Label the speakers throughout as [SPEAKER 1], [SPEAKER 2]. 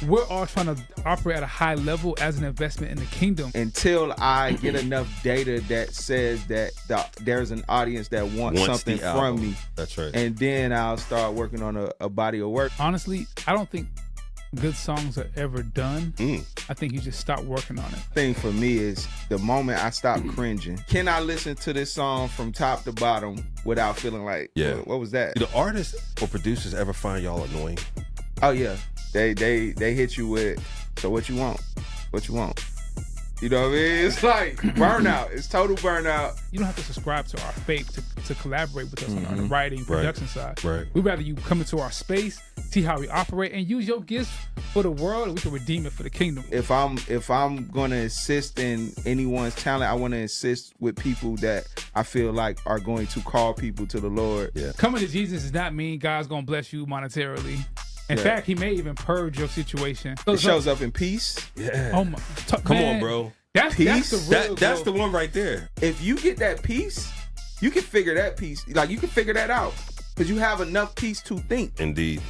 [SPEAKER 1] we're all trying to operate at a high level as an investment in the kingdom.
[SPEAKER 2] Until I get enough data that says that there's an audience that wants something from me.
[SPEAKER 3] That's right.
[SPEAKER 2] And then I'll start working on a body of work.
[SPEAKER 1] Honestly, I don't think good songs are ever done. I think you just stop working on it.
[SPEAKER 2] Thing for me is the moment I stop cringing. Can I listen to this song from top to bottom without feeling like, what was that?
[SPEAKER 3] Do the artists or producers ever find y'all annoying?
[SPEAKER 2] Oh yeah, they hit you with, so what you want? What you want? You know what I mean? It's like burnout. It's total burnout.
[SPEAKER 1] You don't have to subscribe to our faith to collaborate with us on the writing, production side.
[SPEAKER 3] Right.
[SPEAKER 1] We'd rather you come into our space, see how we operate, and use your gifts for the world, and we can redeem it for the kingdom.
[SPEAKER 2] If I'm gonna assist in anyone's talent, I want to assist with people that I feel like are going to call people to the Lord.
[SPEAKER 3] Yeah.
[SPEAKER 1] Coming to Jesus does not mean God's gonna bless you monetarily. In fact, he may even purge your situation.
[SPEAKER 2] It shows up in peace.
[SPEAKER 3] Yeah.
[SPEAKER 1] Oh my!
[SPEAKER 3] Come on, bro.
[SPEAKER 1] That's
[SPEAKER 3] the one right there.
[SPEAKER 2] If you get that peace, you can figure that peace. Like, you can figure that out because you have enough peace to think.
[SPEAKER 3] Indeed.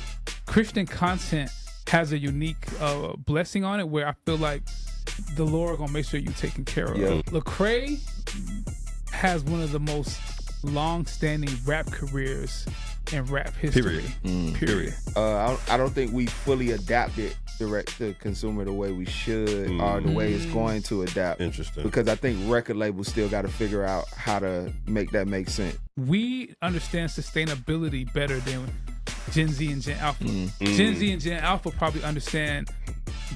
[SPEAKER 1] Christian content has a unique blessing on it where I feel like the Lord gonna make sure you're taken care of.
[SPEAKER 2] Yeah.
[SPEAKER 1] Lecrae has one of the most long-standing rap careers in rap history.
[SPEAKER 3] Period.
[SPEAKER 2] I don't think we fully adapted direct to consumer the way we should or the way it's going to adapt.
[SPEAKER 3] Interesting.
[SPEAKER 2] Because I think record labels still got to figure out how to make that make sense.
[SPEAKER 1] We understand sustainability better than Gen Z and Gen Alpha. Gen Z and Gen Alpha probably understand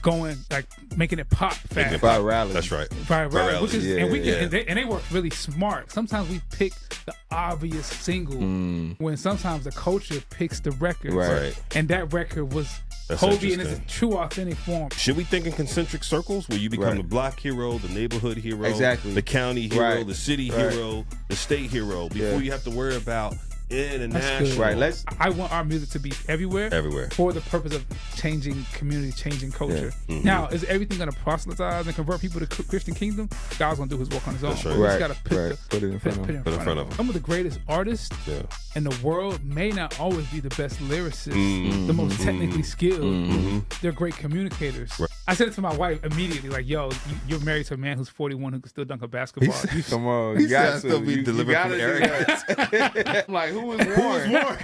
[SPEAKER 1] going, like, making it pop fast.
[SPEAKER 2] Virality.
[SPEAKER 3] That's right.
[SPEAKER 1] Virality. Which is,
[SPEAKER 3] Yeah,
[SPEAKER 1] and they work really smart. Sometimes we pick the obvious single when sometimes the culture picks the record.
[SPEAKER 3] Right.
[SPEAKER 1] And that record was
[SPEAKER 3] That's
[SPEAKER 1] Kobe in its
[SPEAKER 3] interesting.
[SPEAKER 1] true authentic form.
[SPEAKER 3] Should we think in concentric circles where you become the block hero, the neighborhood hero,
[SPEAKER 2] Exactly.
[SPEAKER 3] the county hero,
[SPEAKER 2] Right.
[SPEAKER 3] the city hero, the state hero, before you have to worry about international?
[SPEAKER 2] Right.
[SPEAKER 1] I want our music to be everywhere for the purpose of changing community, changing culture. Now, is everything going to proselytize and convert people to Christian kingdom? God's going to do his work on his own.
[SPEAKER 3] That's right.
[SPEAKER 1] We just got to
[SPEAKER 2] Put it in front of
[SPEAKER 1] put it in front of them. Some of the greatest artists in the world may not always be the best lyricists, the most technically skilled. They're great communicators.
[SPEAKER 3] Right.
[SPEAKER 1] I said it to my wife immediately, like, yo, you're married to a man who's 41 who can still dunk a basketball.
[SPEAKER 2] Come on. You got to
[SPEAKER 3] still be delivered from
[SPEAKER 2] Eric. Like, who was Warren?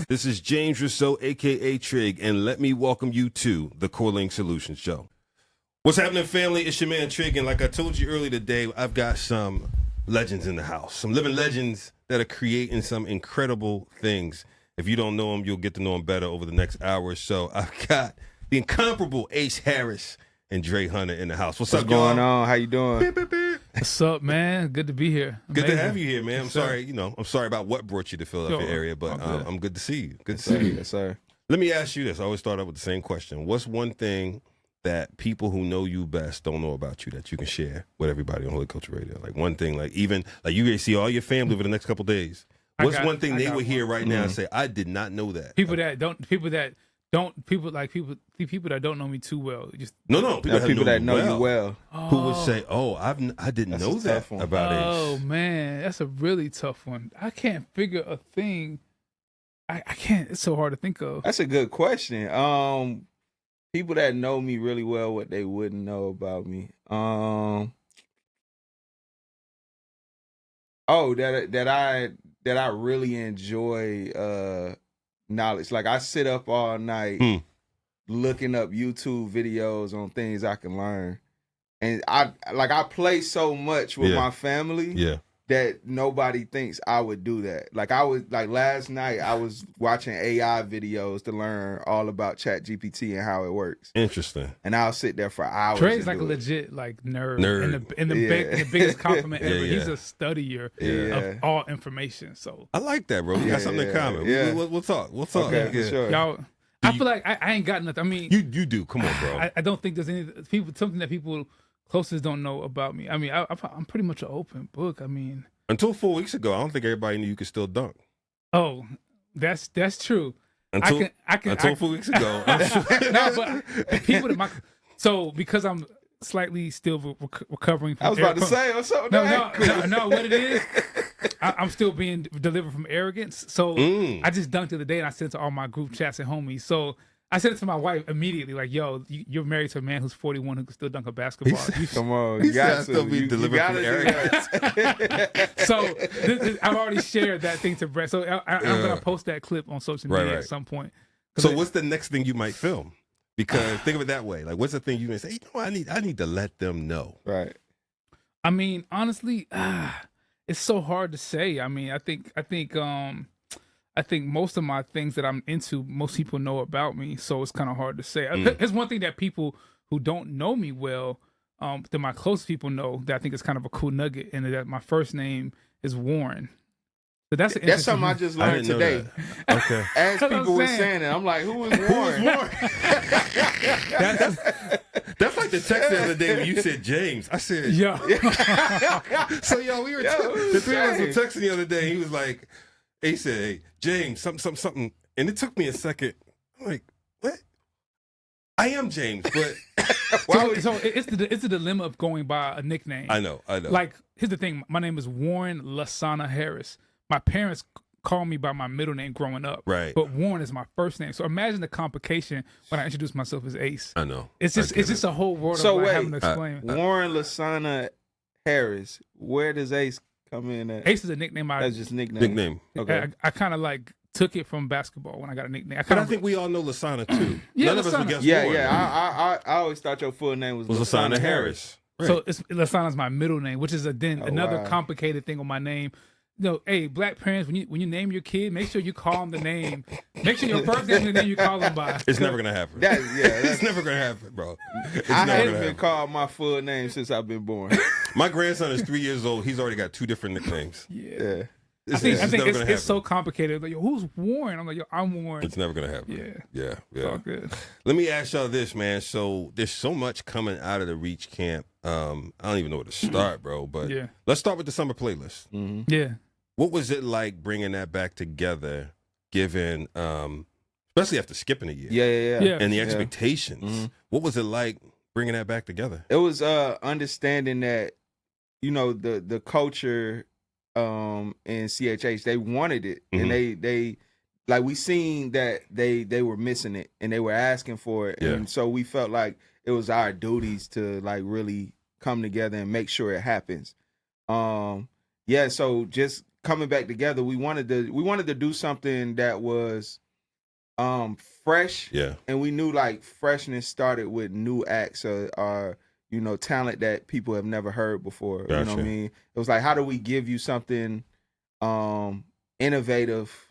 [SPEAKER 3] This is James Rousseau, a.k.a. Trig, and let me welcome you to the CoreLink Solutions Show. What's happening, family? It's your man Trig, and like I told you earlier today, I've got some legends in the house, some living legends that are creating some incredible things. If you don't know them, you'll get to know them better over the next hour or so. I've got the incomparable Ace Harris and Dre Hunter in the house. What's up,
[SPEAKER 2] going
[SPEAKER 3] y'all?
[SPEAKER 2] on? How you doing?
[SPEAKER 3] Beep, beep, beep.
[SPEAKER 1] What's up, man? Good to be here.
[SPEAKER 3] Good
[SPEAKER 1] Amazing.
[SPEAKER 3] to have you here, man. I'm
[SPEAKER 1] Yes, sir.
[SPEAKER 3] sorry, I'm sorry about what brought you to Philadelphia
[SPEAKER 1] Sure.
[SPEAKER 3] area, but
[SPEAKER 1] All good.
[SPEAKER 3] I'm good to see you. Good to see you.
[SPEAKER 2] Yes, sir.
[SPEAKER 3] Let me ask you this. I always start out with the same question. What's one thing that people who know you best don't know about you that you can share with everybody on Holy Culture Radio? Like one thing, like even like you guys see all your family over the next couple of days. What's one thing they would hear right now and say, I did not know that?
[SPEAKER 1] People that don't know me too well. Just
[SPEAKER 3] No,
[SPEAKER 2] People that know you well.
[SPEAKER 3] Who would say, "Oh, I didn't
[SPEAKER 2] That's
[SPEAKER 3] know
[SPEAKER 2] a
[SPEAKER 3] that
[SPEAKER 2] tough one.
[SPEAKER 3] about
[SPEAKER 1] oh
[SPEAKER 3] Ace."
[SPEAKER 1] man, that's a really tough one. I can't figure a thing. I can't. It's so hard to think of.
[SPEAKER 2] That's a good question. People that know me really well, what they wouldn't know about me. That I really enjoy knowledge. Like, I sit up all night looking up YouTube videos on things I can learn. And I play so much with my family that nobody thinks I would do that. Like, last night I was watching AI videos to learn all about ChatGPT and how it works.
[SPEAKER 3] Interesting.
[SPEAKER 2] And I'll sit there for hours.
[SPEAKER 1] Dre's like a legit nerd. In the biggest compliment ever. He's a studier of all information. So
[SPEAKER 3] I like that, bro. We got something in common.
[SPEAKER 2] Yeah.
[SPEAKER 3] We'll talk.
[SPEAKER 2] Okay, for sure.
[SPEAKER 1] y'all, I feel like I ain't got nothing. I mean,
[SPEAKER 3] You do. Come on, bro.
[SPEAKER 1] I don't think there's something that people closest don't know about me. I mean, I'm pretty much an open book. I mean,
[SPEAKER 3] Until 4 weeks ago, I don't think everybody knew you could still dunk.
[SPEAKER 1] oh, that's true.
[SPEAKER 3] Until 4 weeks ago.
[SPEAKER 1] No, but the people because I'm slightly still recovering from
[SPEAKER 2] I was about to say or something.
[SPEAKER 1] No, what it is, I'm still being delivered from arrogance. So I just dunked the other day and I sent to all my group chats and homies. So I said it to my wife immediately, like, "Yo, you're married to a man who's 41 who can still dunk a basketball."
[SPEAKER 2] Come on, you got to
[SPEAKER 3] be delivered from Eric.
[SPEAKER 1] So I've already shared that thing to Brett. So I'm gonna post that clip on social media at some point.
[SPEAKER 3] So what's the next thing you might film? Because think of it that way. Like, what's the thing you may say? I need to let them know.
[SPEAKER 2] Right.
[SPEAKER 1] I mean, honestly, it's so hard to say. I mean, I think most of my things that I'm into, most people know about me, so it's kind of hard to say. There's one thing that people who don't know me well, that my close people know, that I think is kind of a cool nugget, and that my first name is Warren. So that's
[SPEAKER 2] something I just learned today.
[SPEAKER 3] Okay.
[SPEAKER 2] As people were saying it, I'm like, who is Warren?
[SPEAKER 3] That's like the text the other day when you said James. I said,
[SPEAKER 1] yeah.
[SPEAKER 3] So we were the three of us were texting the other day. He was like, he said, "Hey, James, something," and it took me a second. I'm like, what? I am James, but
[SPEAKER 1] so it's the dilemma of going by a nickname.
[SPEAKER 3] I know.
[SPEAKER 1] Like, here's the thing: my name is Warren Lasana Harris. My parents called me by my middle name growing up,
[SPEAKER 3] right?
[SPEAKER 1] But Warren is my first name. So imagine the complication when I introduce myself as Ace.
[SPEAKER 3] I know.
[SPEAKER 1] It's just a whole world of having to explain.
[SPEAKER 2] Warren Lasana Harris. Where does Ace come in at?
[SPEAKER 1] Ace is a nickname.
[SPEAKER 2] That's just nickname.
[SPEAKER 3] Nickname.
[SPEAKER 2] Okay.
[SPEAKER 1] I kind of like took it from basketball when I got a nickname.
[SPEAKER 3] I think we all know Lasana too.
[SPEAKER 1] Yeah,
[SPEAKER 3] None of us would guess Warren.
[SPEAKER 2] I always thought your full name was
[SPEAKER 3] Lasana Harris. Right.
[SPEAKER 1] So Lasana's my middle name, which is another complicated thing on my name. Hey, black parents, when you name your kid, make sure you call them the name. Make sure your first name is the name you call them by.
[SPEAKER 3] It's never gonna happen. It's never gonna happen, bro.
[SPEAKER 2] I haven't been called my full name since I've been born.
[SPEAKER 3] My grandson is 3 years old. He's already got 2 different nicknames.
[SPEAKER 2] Yeah.
[SPEAKER 1] I think it's so complicated. Like, who's Warren? I'm like, I'm Warren.
[SPEAKER 3] It's never gonna happen. Yeah.
[SPEAKER 1] It's all good.
[SPEAKER 3] Let me ask y'all this, man. So there's so much coming out of the Reach camp. I don't even know where to start, bro. But let's start with the summer playlist.
[SPEAKER 2] Mm-hmm.
[SPEAKER 1] Yeah.
[SPEAKER 3] What was it like bringing that back together, given, especially after skipping a year?
[SPEAKER 2] Yeah.
[SPEAKER 3] And the expectations.
[SPEAKER 2] Mm-hmm.
[SPEAKER 3] What was it like bringing that back together?
[SPEAKER 2] It was understanding that, the culture in CHH, they wanted it.
[SPEAKER 3] Mm-hmm.
[SPEAKER 2] And they like, we seen that they were missing it and they were asking for it.
[SPEAKER 3] Yeah.
[SPEAKER 2] And so we felt like it was our duties to like really come together and make sure it happens. So just coming back together, we wanted to do something that was fresh.
[SPEAKER 3] Yeah.
[SPEAKER 2] And we knew like freshness started with new acts or talent that people have never heard before.
[SPEAKER 3] Gotcha.
[SPEAKER 2] You know what I mean? It was like, how do we give you something innovative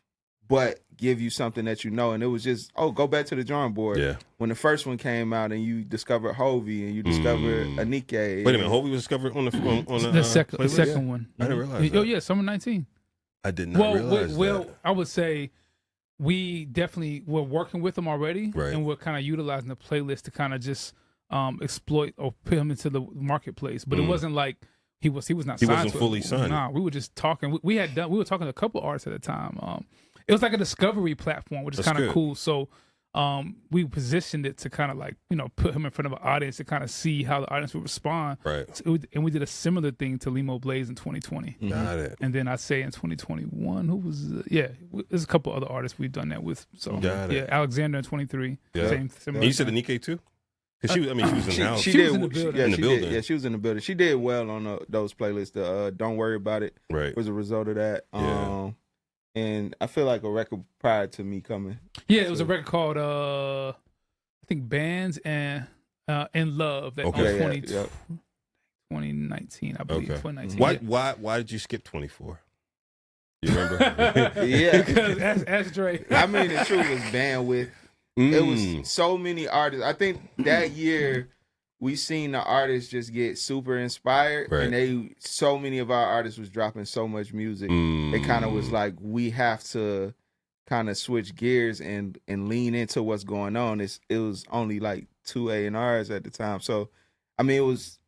[SPEAKER 2] but give you something that and it was just, go back to the drawing board.
[SPEAKER 3] Yeah.
[SPEAKER 2] When the first one came out and you discovered Hovey and you discovered Anike.
[SPEAKER 3] Wait a minute, Hovey was discovered on
[SPEAKER 1] the second one.
[SPEAKER 3] I didn't realize that.
[SPEAKER 1] Oh yeah, summer 19.
[SPEAKER 3] I did not realize that.
[SPEAKER 1] I would say we definitely were working with him already,
[SPEAKER 3] right.
[SPEAKER 1] And we're kind of utilizing the playlist to kind of just exploit or put him into the marketplace. But it wasn't like he was not. He
[SPEAKER 3] wasn't fully signed.
[SPEAKER 1] Nah, we were just talking. We were talking to a couple artists at the time. It was like a discovery platform, which is kind of cool. So we positioned it to kind of like, put him in front of an audience to kind of see how the audience would respond.
[SPEAKER 3] Right.
[SPEAKER 1] So and we did a similar thing to Limo Blaze in 2020.
[SPEAKER 3] Got it.
[SPEAKER 1] And then I'd say in 2021, who was, there's a couple other artists we've done that with. So,
[SPEAKER 3] Got it.
[SPEAKER 1] Yeah, Alexander in 23.
[SPEAKER 3] Yeah.
[SPEAKER 1] Similar.
[SPEAKER 3] And you said Anike too? Because she was in the house.
[SPEAKER 2] She was
[SPEAKER 1] in the building.
[SPEAKER 2] Yeah, she did. Yeah, she was in the building. She did well on those playlists. Don't Worry About It was a result of that. And I feel like a record prior to me coming.
[SPEAKER 1] Yeah, it was a record called, I think, Bands and In Love. That 2019, I believe. 2019.
[SPEAKER 3] Why did you skip 24? You remember?
[SPEAKER 1] Because as Dre.
[SPEAKER 2] I mean, the truth was bandwidth. It was so many artists. I think that year we seen the artists just get super inspired, and so many of our artists was dropping so much music. It kind of was like, we have to kind of switch gears and lean into what's going on. It was only like 2 A&Rs at the time, so I mean it was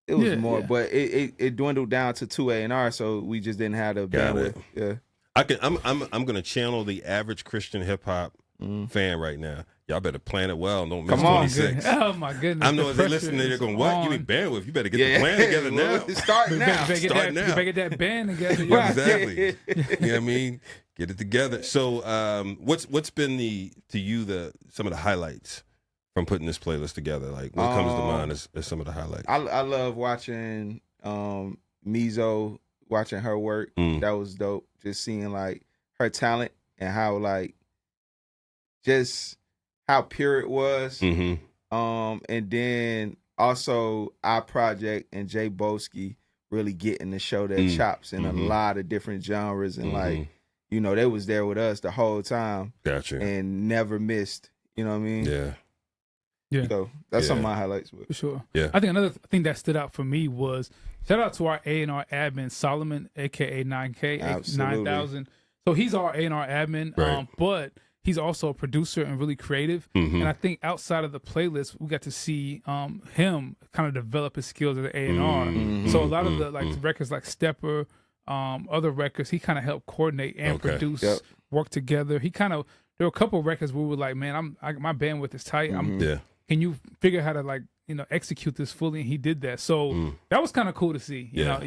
[SPEAKER 2] more, but it dwindled down to 2 A&R, so we just didn't have the bandwidth. Yeah,
[SPEAKER 3] I'm gonna channel the average Christian hip hop fan right now. Y'all better plan it well. Don't miss 26.
[SPEAKER 1] Oh my goodness!
[SPEAKER 3] I know as they listening, they're going, "What? You need bandwidth? You better get the plan together now.
[SPEAKER 2] Start now.
[SPEAKER 1] You better get that band together.
[SPEAKER 3] Exactly. You know what I mean? Get it together. So, what's been some of the highlights from putting this playlist together? Like, what comes to mind as some of the highlights?
[SPEAKER 2] I love watching Mizo, watching her work. That was dope. Just seeing like her talent and how like just how pure it was. And then also our project and Jay Boski really getting to show their chops in a lot of different genres and like, you know, they was there with us the whole time.
[SPEAKER 3] Gotcha.
[SPEAKER 2] And never missed. You know what I mean?
[SPEAKER 3] Yeah.
[SPEAKER 1] Yeah.
[SPEAKER 2] So that's some of my highlights.
[SPEAKER 1] For sure.
[SPEAKER 3] Yeah.
[SPEAKER 1] I think another thing that stood out for me was shout out to our A&R admin, Solomon, aka 9K, 9000. So he's our A&R admin,
[SPEAKER 3] Right.
[SPEAKER 1] but he's also a producer and really creative. And I think outside of the playlist, we got to see him kind of develop his skills as an A&R. So a lot of the records like Stepper, other records, he kind of helped coordinate and produce, work together. There were a couple of records where we were like, man, my bandwidth is tight. Can you figure out how to like, you know, execute this fully? And he did that. So that was kind of cool to see, you know,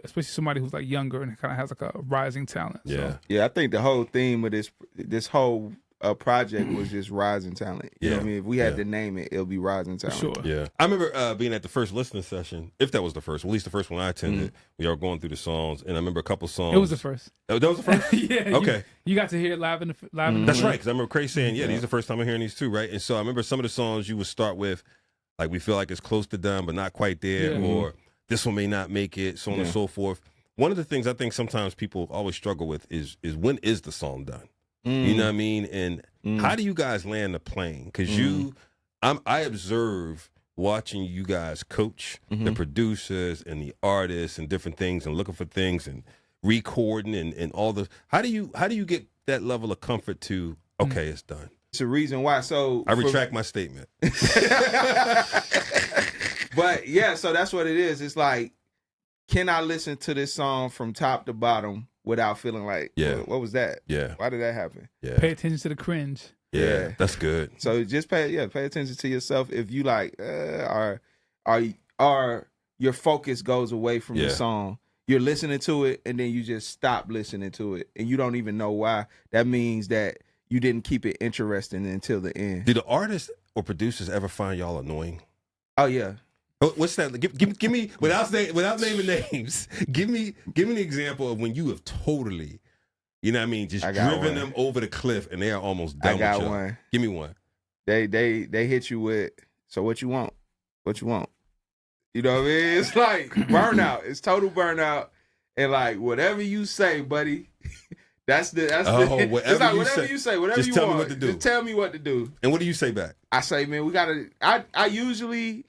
[SPEAKER 1] especially somebody who's like younger and kind of has like a rising talent.
[SPEAKER 3] Yeah.
[SPEAKER 1] So.
[SPEAKER 2] Yeah, I think the whole theme of this whole project was just rising talent. You know what I mean? If we had to name it, it'll be rising talent.
[SPEAKER 1] Sure.
[SPEAKER 3] Yeah. I remember being at the first listening session, if that was the first, well, at least the first one I attended. We were going through the songs, and I remember a couple songs.
[SPEAKER 1] It was the first.
[SPEAKER 3] Oh, that was the first?
[SPEAKER 1] Yeah.
[SPEAKER 3] Okay.
[SPEAKER 1] You got to hear it live in the
[SPEAKER 3] That's right, because I remember Craig saying, these are the first time I'm hearing these too, right? And so I remember some of the songs you would start with, like, we feel like it's close to done, but not quite there, or this one may not make it, so on and so forth. One of the things I think sometimes people always struggle with is when is the song done? You know what I mean? And how do you guys land the plane? Because I observe watching you guys coach the producers and the artists and different things and looking for things and recording and all the. How do you get that level of comfort to okay, it's done?
[SPEAKER 2] It's a reason why. So
[SPEAKER 3] I retract my statement.
[SPEAKER 2] But yeah, so that's what it is. It's like, can I listen to this song from top to bottom without feeling like, what was that?
[SPEAKER 3] Yeah.
[SPEAKER 2] Why did that happen?
[SPEAKER 3] Yeah.
[SPEAKER 1] Pay attention to the cringe.
[SPEAKER 3] Yeah, that's good.
[SPEAKER 2] So just pay attention to yourself. If you like, are your focus goes away from the song, you're listening to it and then you just stop listening to it and you don't even know why. That means that you didn't keep it interesting until the end.
[SPEAKER 3] Do the artists or producers ever find y'all annoying?
[SPEAKER 2] Oh yeah.
[SPEAKER 3] What's that? Give me without naming names. Give me an example of when you have totally, you know what I mean, just driven them over the cliff and they are almost done. I got one. Give me one.
[SPEAKER 2] They hit you with, so what you want? What you want? You know what I mean? It's like burnout. It's total burnout. And like whatever you say, buddy. It's like whatever you say, whatever you want. Just tell me what to do. Just tell me what to do.
[SPEAKER 3] And what do you say back?
[SPEAKER 2] I say, man, we gotta. I usually,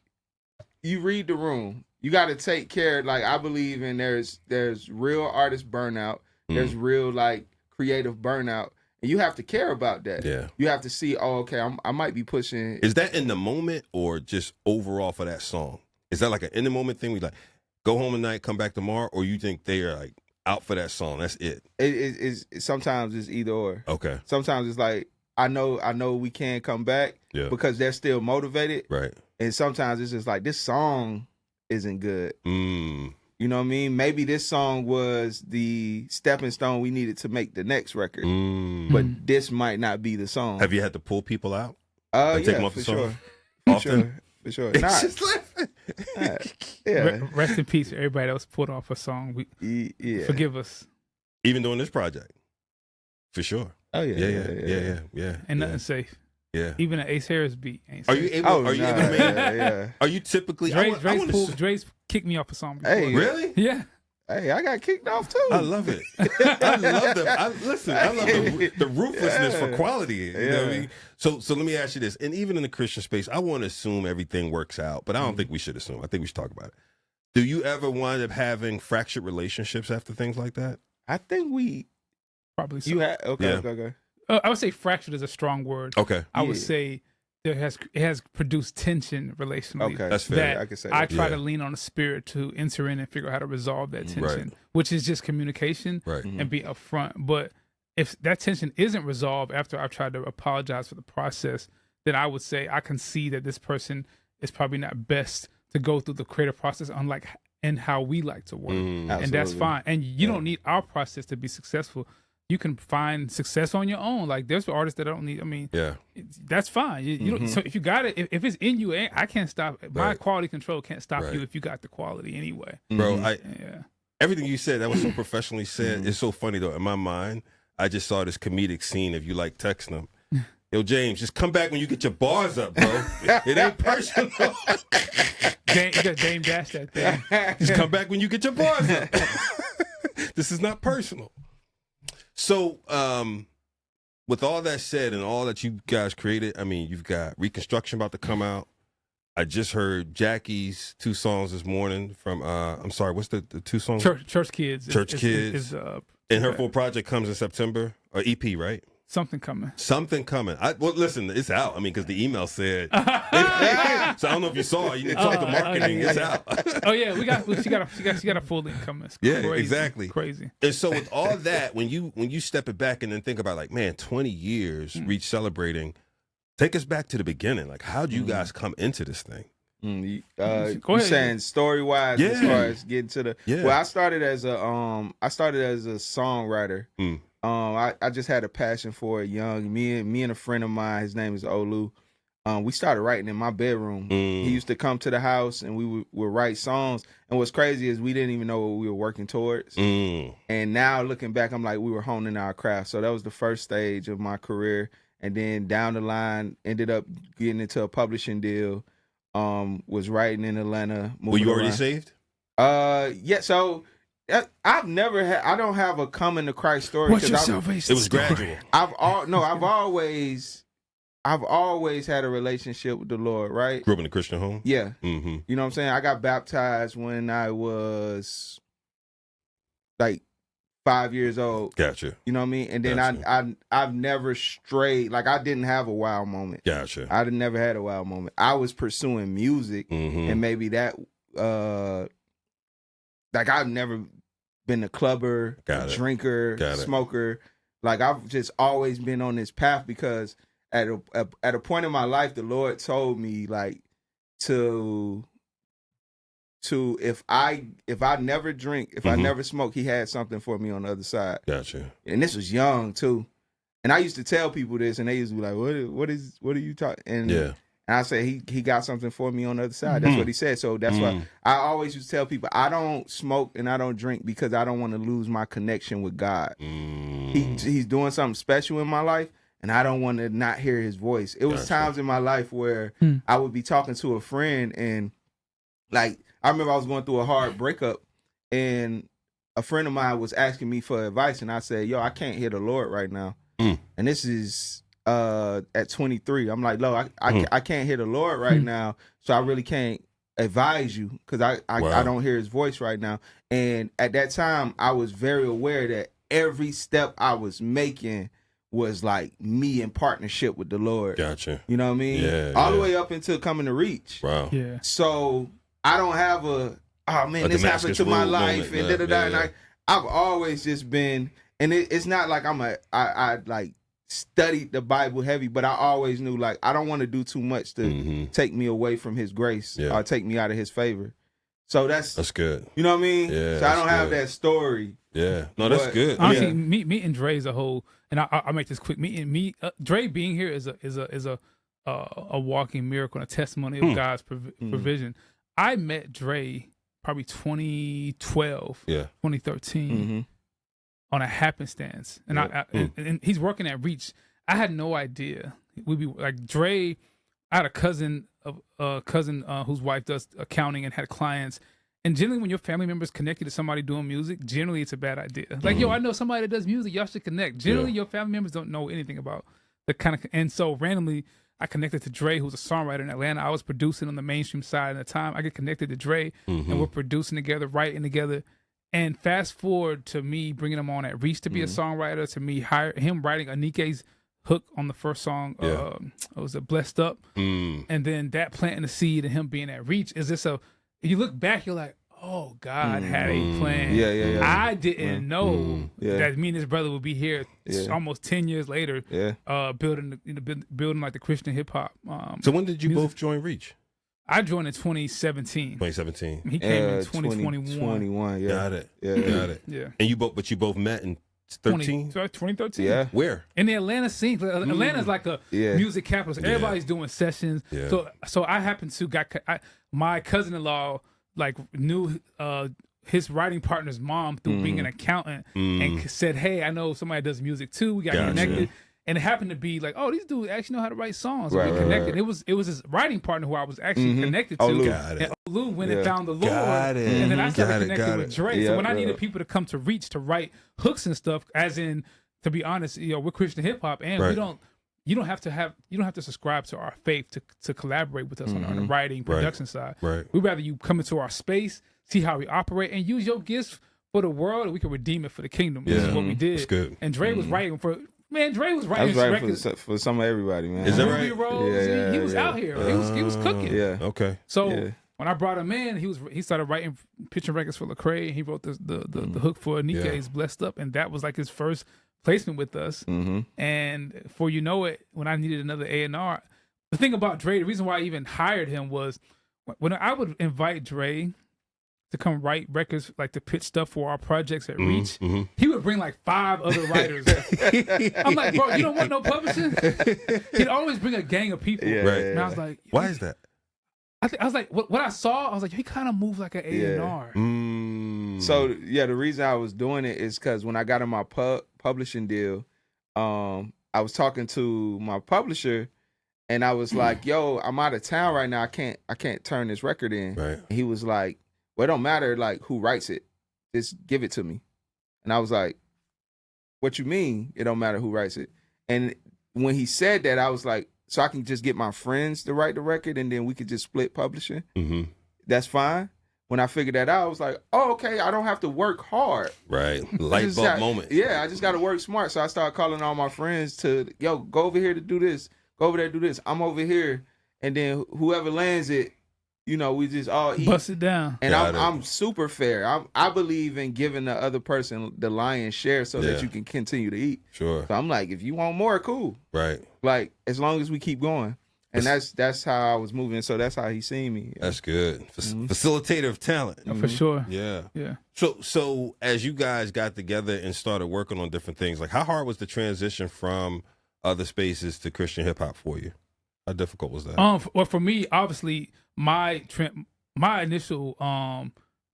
[SPEAKER 2] you read the room. You got to take care. Like I believe in there's real artist burnout. There's real like creative burnout, and you have to care about that.
[SPEAKER 3] Yeah.
[SPEAKER 2] You have to see. Oh, okay. I might be pushing.
[SPEAKER 3] Is that in the moment or just overall for that song? Is that like an in the moment thing? We like go home tonight, come back tomorrow, or you think they are like out for that song? That's it.
[SPEAKER 2] Sometimes it's either or.
[SPEAKER 3] Okay.
[SPEAKER 2] Sometimes it's like I know we can come back because they're still motivated.
[SPEAKER 3] Right.
[SPEAKER 2] And sometimes it's just like this song isn't good. You know what I mean? Maybe this song was the stepping stone we needed to make the next record, but this might not be the song.
[SPEAKER 3] Have you had to pull people out?
[SPEAKER 2] Yeah,
[SPEAKER 3] take them off
[SPEAKER 2] for
[SPEAKER 3] the song?
[SPEAKER 2] sure.
[SPEAKER 3] Often?
[SPEAKER 2] For sure.
[SPEAKER 3] It's just
[SPEAKER 2] Yeah.
[SPEAKER 1] Rest in peace, everybody that was put off a song. Forgive us.
[SPEAKER 3] Even during this project, for sure.
[SPEAKER 2] Oh
[SPEAKER 3] Yeah.
[SPEAKER 1] And nothing safe.
[SPEAKER 3] Yeah.
[SPEAKER 1] Even an Ace Harris beat ain't
[SPEAKER 3] Are
[SPEAKER 1] safe.
[SPEAKER 3] you able? Are you able to make?
[SPEAKER 2] Yeah.
[SPEAKER 3] Are you typically?
[SPEAKER 1] Dre's kicked me off a song before.
[SPEAKER 2] Hey,
[SPEAKER 3] really?
[SPEAKER 1] Yeah.
[SPEAKER 2] Hey, I got kicked off too.
[SPEAKER 3] I love it. I love them. I love the ruthlessness for quality. You know what I mean? So let me ask you this. And even in the Christian space, I want to assume everything works out, but I don't think we should assume. I think we should talk about it. Do you ever wind up having fractured relationships after things like that?
[SPEAKER 2] I think we
[SPEAKER 1] probably. So.
[SPEAKER 2] You had okay.
[SPEAKER 1] I would say fractured is a strong word.
[SPEAKER 3] Okay.
[SPEAKER 1] I would say it has produced tension relationally.
[SPEAKER 2] Okay,
[SPEAKER 3] that's fair.
[SPEAKER 2] I can say
[SPEAKER 1] I try to lean on the spirit to enter in and figure out how to resolve that tension, which is just communication and be upfront. But if that tension isn't resolved after I've tried to apologize for the process, then I would say I can see that this person is probably not best to go through the creative process, unlike and how we like to work, and that's fine. And you don't need our process to be successful. you can find success on your own. Like there's artists that don't need. I mean, that's fine. You don't, so if you got it, if it's in you, I can't stop. My quality control can't stop you if you got the quality anyway.
[SPEAKER 3] Bro, everything you said, that was so professionally said. It's so funny though. In my mind, I just saw this comedic scene of you like texting them. Yo, James, just come back when you get your bars up, bro. It ain't personal.
[SPEAKER 1] Dame dash that thing.
[SPEAKER 3] Just come back when you get your bars up. This is not personal. So, with all that said and all that you guys created, I mean, you've got Reconstruction about to come out. I just heard Jackie's 2 songs this morning from, I'm sorry, what's the 2 songs?
[SPEAKER 1] Church Kids.
[SPEAKER 3] Church Kids. And her full project comes in September, or EP, right?
[SPEAKER 1] Something coming.
[SPEAKER 3] Well, listen, it's out. I mean, because the email said. So I don't know if you saw it. You didn't talk to marketing. It's out.
[SPEAKER 1] Oh yeah, she got a full link coming. It's crazy,
[SPEAKER 3] exactly.
[SPEAKER 1] Crazy.
[SPEAKER 3] And so with all that, when you step it back and then think about like, man, 20 years, Reach celebrating. Take us back to the beginning. Like, how'd you guys come into this thing?
[SPEAKER 2] You saying story wise as far as getting to the well, I started as a songwriter. I just had a passion for it young. Me and a friend of mine, his name is Olu. We started writing in my bedroom. He used to come to the house and we would write songs. And what's crazy is we didn't even know what we were working towards. And now looking back, I'm like, we were honing our craft. So that was the first stage of my career. And then down the line, ended up getting into a publishing deal. Was writing in Atlanta.
[SPEAKER 3] Were you already saved?
[SPEAKER 2] Yeah. So I don't have a coming to Christ story.
[SPEAKER 1] What's your salvation?
[SPEAKER 3] It was gradual.
[SPEAKER 2] I've always had a relationship with the Lord, right?
[SPEAKER 3] Grew up in a Christian home?
[SPEAKER 2] Yeah. You know what I'm saying? I got baptized when I was like 5 years old.
[SPEAKER 3] Gotcha.
[SPEAKER 2] You know what I mean? And then I've never strayed. Like I didn't have a wild moment.
[SPEAKER 3] Gotcha.
[SPEAKER 2] I never had a wild moment. I was pursuing music and maybe that like I've never been a clubber, drinker, smoker. Like I've just always been on this path because at a point in my life, the Lord told me like to if I never drink, if I never smoke, He had something for me on the other side.
[SPEAKER 3] Gotcha.
[SPEAKER 2] And this was young too, and I used to tell people this, and they used to be like, "What are you talking?" And I said, "He got something for me on the other side." That's what He said. So that's why I always used to tell people, I don't smoke and I don't drink because I don't want to lose my connection with God. He's doing something special in my life. And I don't want to not hear His voice. It was times in my life where I would be talking to a friend and like, I remember I was going through a hard breakup and a friend of mine was asking me for advice. And I said, yo, I can't hear the Lord right now. And this is at 23. I'm like, Lord, I can't hear the Lord right now. So I really can't advise you because I don't hear His voice right now. And at that time, I was very aware that every step I was making was like me in partnership with the Lord.
[SPEAKER 3] Gotcha.
[SPEAKER 2] You know what I mean?
[SPEAKER 3] Yeah.
[SPEAKER 2] All the way up until coming to Reach.
[SPEAKER 3] Wow.
[SPEAKER 1] Yeah.
[SPEAKER 2] So I don't have this happened to my life and and I've always just been, and it's not like I like studied the Bible heavy, but I always knew like I don't want to do too much to take me away from His grace or take me out of His favor. So that's good. You know what I mean? Yeah. So I don't have that story.
[SPEAKER 3] Yeah. No, that's good.
[SPEAKER 1] Honestly, me and Dre as a whole, and I'll make this quick. Dre being here is a walking miracle and a testimony of God's provision. I met Dre probably 2012, 2013 on a happenstance, and and he's working at Reach. I had no idea we'd be like Dre. I had a cousin whose wife does accounting and had clients. And generally, when your family members connected to somebody doing music, generally it's a bad idea. Like, yo, I know somebody that does music. Y'all should connect. Generally, your family members don't know anything about the kind of. And so randomly, I connected to Dre, who's a songwriter in Atlanta. I was producing on the mainstream side at the time. I get connected to Dre, and we're producing together, writing together. And fast forward to me bringing him on at Reach to be a songwriter, to me him writing Anike's hook on the first song. It was a Blessed Up, and then that planting the seed and him being at Reach is this you look back, you're like, oh, God had a plan. I didn't know that me and his brother would be here almost 10 years later, building like the Christian hip hop.
[SPEAKER 3] So when did you both join Reach?
[SPEAKER 1] I joined in 2017.
[SPEAKER 3] 2017.
[SPEAKER 1] He came in 2021.
[SPEAKER 2] 2021,
[SPEAKER 3] Got it. Yeah.
[SPEAKER 1] Yeah.
[SPEAKER 3] And you both met in
[SPEAKER 1] 2013.
[SPEAKER 2] Yeah.
[SPEAKER 3] Where?
[SPEAKER 1] In the Atlanta scene. Atlanta's like a music capital. So everybody's doing sessions.
[SPEAKER 3] Yeah.
[SPEAKER 1] So I happened to my cousin-in-law like knew his writing partner's mom through being an accountant and said, hey, I know somebody does music too. We got connected. And it happened to be like, oh, these dudes actually know how to write songs. We connected. Right. It was his writing partner who I was actually connected to. And Lou went and found the Lord. And then I started connecting with Dre. So when I needed people to come to Reach to write hooks and stuff, as in, to be honest, we're Christian hip hop, and you don't have to subscribe to our faith to collaborate with us on the writing production side.
[SPEAKER 3] Right.
[SPEAKER 1] We'd rather you come into our space, see how we operate, and use your gifts for the world, and we can redeem it for the kingdom. This is what we did.
[SPEAKER 3] That's good.
[SPEAKER 1] And Dre was writing for. Man, Dre was
[SPEAKER 2] writing
[SPEAKER 1] records
[SPEAKER 2] for some of everybody, man.
[SPEAKER 3] Is that right?
[SPEAKER 1] He was out here. He was cooking.
[SPEAKER 2] Yeah.
[SPEAKER 3] Okay.
[SPEAKER 1] So when I brought him in, he started writing pitching records for Lecrae. He wrote the hook for Nike's Blessed Up, and that was like his first placement with us. And before you know it, when I needed another A&R, the thing about Dre, the reason why I even hired him was when I would invite Dre to come write records, like to pitch stuff for our projects at Reach, he would bring like 5 other writers. I'm like, bro, you don't want no publishing? He'd always bring a gang of people. And I was like,
[SPEAKER 3] why is that?
[SPEAKER 1] I was like, what I saw, I was like, he kind of moves like an A&R.
[SPEAKER 2] So the reason I was doing it is because when I got in my publishing deal, I was talking to my publisher, and I was like, yo, I'm out of town right now. I can't turn this record in.
[SPEAKER 3] Right.
[SPEAKER 2] And he was like, well, it don't matter like who writes it, just give it to me. And I was like, what you mean it don't matter who writes it? And when he said that, I was like, so I can just get my friends to write the record and then we could just split publishing? That's fine. When I figured that out, I was like, oh, okay, I don't have to work hard.
[SPEAKER 3] Right. Light bulb moment.
[SPEAKER 2] Yeah, I just got to work smart. So I started calling all my friends to, yo, go over here to do this. Go over there to do this. I'm over here. And then whoever lands it, we just all eat.
[SPEAKER 1] Bust it down.
[SPEAKER 2] And I'm super fair. I believe in giving the other person the lion's share so that you can continue to eat.
[SPEAKER 3] Sure.
[SPEAKER 2] So I'm like, if you want more, cool.
[SPEAKER 3] Right.
[SPEAKER 2] Like, as long as we keep going. And that's how I was moving. So that's how he seen me.
[SPEAKER 3] That's good. Facilitator of talent.
[SPEAKER 1] For sure.
[SPEAKER 3] Yeah.
[SPEAKER 1] Yeah.
[SPEAKER 3] So as you guys got together and started working on different things, like how hard was the transition from other spaces to Christian hip hop for you? How difficult was that?
[SPEAKER 1] Well, for me, obviously, my initial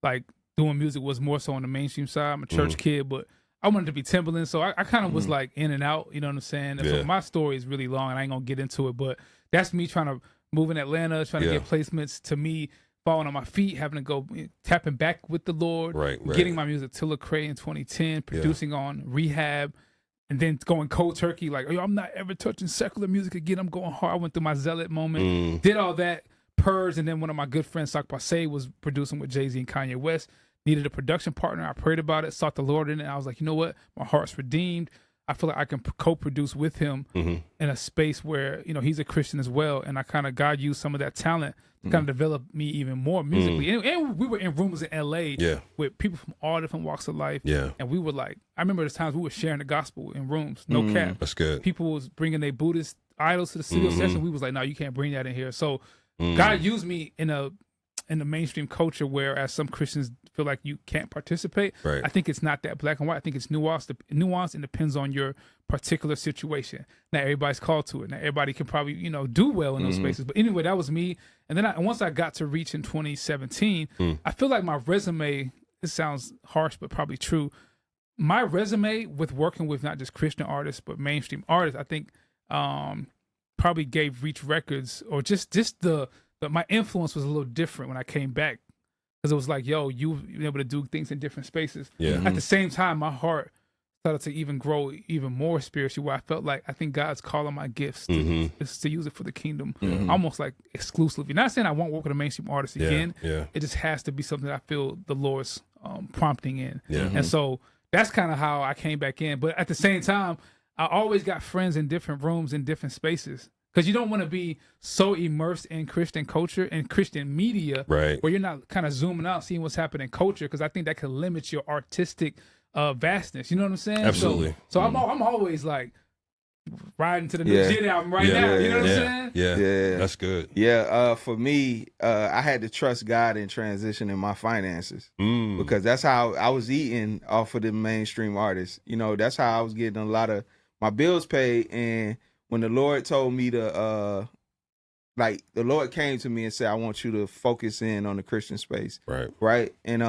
[SPEAKER 1] like doing music was more so on the mainstream side. I'm a church kid, but I wanted to be Timberland, so I kind of was like in and out. You know what I'm saying? And so my story is really long, and I ain't gonna get into it. But that's me trying to move in Atlanta, trying to get placements. To me, falling on my feet, having to go tapping back with the Lord, getting my music to Lecrae in 2010, producing on Rehab. And then going cold turkey, like, I'm not ever touching secular music again. I'm going hard. I went through my zealot moment, did all that, purged, and then one of my good friends, Sak Passe, was producing with Jay-Z and Kanye West. Needed a production partner. I prayed about it, sought the Lord in it. I was like, you know what? My heart's redeemed. I feel like I can co-produce with him in a space where, he's a Christian as well. And God used some of that talent to kind of develop me even more musically. And we were in rooms in LA with people from all different walks of life. Yeah. And we were like, I remember there's times we were sharing the gospel in rooms, no cap.
[SPEAKER 3] That's good.
[SPEAKER 1] People was bringing their Buddhist idols to the studio session. We was like, no, you can't bring that in here. So God used me in the mainstream culture where, as some Christians feel like you can't participate. Right. I think it's not that black and white. I think it's nuanced and depends on your particular situation. Not everybody's called to it. Not everybody can probably, do well in those spaces. But anyway, that was me. And then once I got to Reach in 2017, I feel like my resume, this sounds harsh, but probably true. My resume with working with not just Christian artists, but mainstream artists, I think probably gave Reach Records, or just but my influence was a little different when I came back, because it was like, yo, you've been able to do things in different spaces. Yeah. At the same time, my heart started to even grow even more spiritually, where I felt like I think God's calling my gifts to use it for the kingdom, almost like exclusively. Not saying I won't work with a mainstream artist again. Yeah. It just has to be something that I feel the Lord's prompting in. Yeah. And so that's kind of how I came back in. But at the same time, I always got friends in different rooms, in different spaces. Because you don't want to be so immersed in Christian culture and Christian media, where you're not kind of zooming out, seeing what's happening in culture, because I think that can limit your artistic vastness. You know what I'm saying?
[SPEAKER 3] Absolutely.
[SPEAKER 1] So I'm always like, riding to the new Jit album right now. You know what I'm saying?
[SPEAKER 3] Yeah, that's good.
[SPEAKER 2] Yeah, for me, I had to trust God in transitioning my finances because that's how I was eating off of the mainstream artists. You know, that's how I was getting a lot of my bills paid. And when the Lord told me to, like, the Lord came to me and said, I want you to focus in on the Christian space. Right. And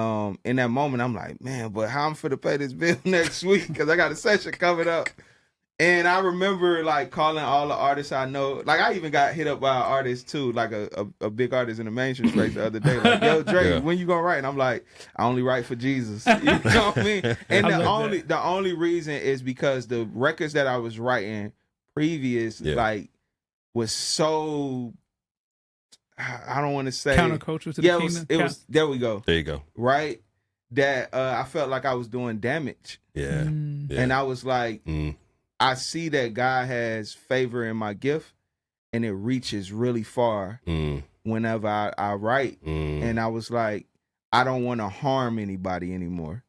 [SPEAKER 2] in that moment, I'm like, man, but how I'm finna pay this bill next week? Because I got a session coming up. And I remember like calling all the artists I know. Like I even got hit up by an artist too, like a big artist in the mainstream space the other day. Like, yo, Dre, when you gonna write? And I'm like, I only write for Jesus. You know what I mean? And the only reason is because the records that I was writing previous, like, was so, I don't want to say
[SPEAKER 1] counterculture to the kingdom.
[SPEAKER 2] It was there we go.
[SPEAKER 3] There you go.
[SPEAKER 2] Right? That I felt like I was doing damage. And I was like, I see that God has favor in my gift and it reaches really far whenever I write. And I was like, I don't want to harm anybody anymore.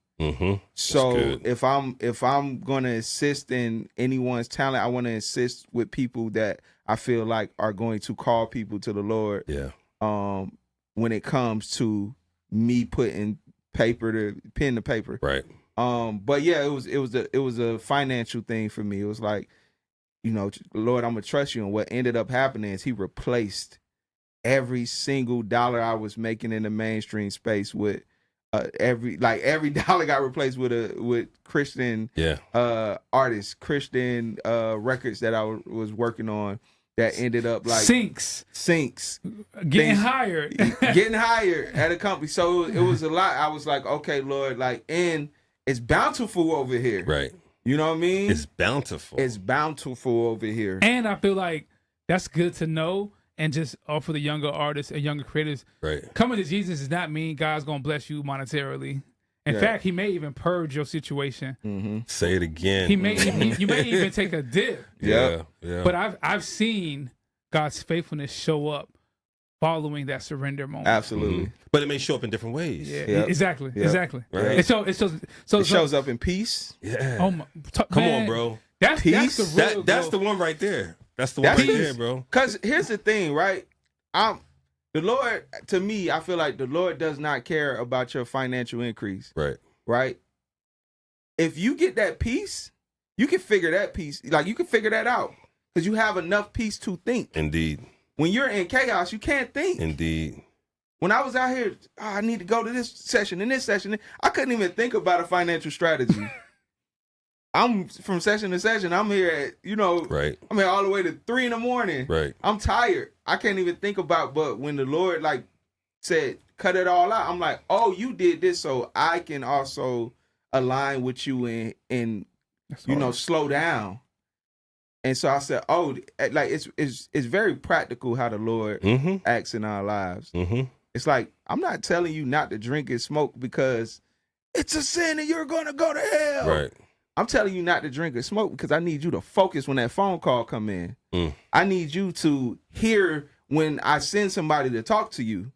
[SPEAKER 2] So if I'm going to assist in anyone's talent, I want to assist with people that I feel like are going to call people to the Lord. When it comes to me putting pen to paper.
[SPEAKER 3] Right.
[SPEAKER 2] But yeah, it was a financial thing for me. It was like, you know, Lord, I'm gonna trust you. And what ended up happening is He replaced every single dollar I was making in the mainstream space with every dollar got replaced with Christian artists, Christian records that I was working on that ended up like sinks
[SPEAKER 1] getting hired
[SPEAKER 2] at a company. So it was a lot. I was like, okay, Lord, like, and it's bountiful over here.
[SPEAKER 3] Right.
[SPEAKER 2] You know what I mean?
[SPEAKER 3] It's bountiful.
[SPEAKER 2] It's bountiful over here.
[SPEAKER 1] And I feel like that's good to know. And just for the younger artists and younger creators, coming to Jesus does not mean God's going to bless you monetarily. In fact, He may even purge your situation.
[SPEAKER 3] Say it again.
[SPEAKER 1] You may even take a dip.
[SPEAKER 3] Yeah.
[SPEAKER 1] But I've seen God's faithfulness show up following that surrender moment.
[SPEAKER 2] Absolutely.
[SPEAKER 3] But it may show up in different ways.
[SPEAKER 1] Exactly.
[SPEAKER 3] Right.
[SPEAKER 1] It shows
[SPEAKER 2] up in peace.
[SPEAKER 3] Yeah.
[SPEAKER 1] Oh my,
[SPEAKER 3] Come on, bro.
[SPEAKER 1] That's
[SPEAKER 3] the one right there. That's the one right there, bro.
[SPEAKER 2] Because here's the thing, right? The Lord, to me, I feel like the Lord does not care about your financial increase. Right? If you get that peace, you can figure that peace. Like, you can figure that out. Because you have enough peace to think.
[SPEAKER 3] Indeed.
[SPEAKER 2] When you're in chaos, you can't think.
[SPEAKER 3] Indeed.
[SPEAKER 2] When I was out here, I need to go to this session and this session. I couldn't even think about a financial strategy. I'm from session to session. I'm here at, I'm here all the way to 3 a.m.
[SPEAKER 3] Right.
[SPEAKER 2] I'm tired. I can't even think about, but when the Lord like said, cut it all out, I'm like, oh, you did this so I can also align with you and slow down. And so I said, oh, like it's very practical how the Lord acts in our lives. It's like, I'm not telling you not to drink and smoke because it's a sin and you're going to go to hell.
[SPEAKER 3] Right.
[SPEAKER 2] I'm telling you not to drink or smoke because I need you to focus when that phone call come in. I need you to hear when I send somebody to talk to you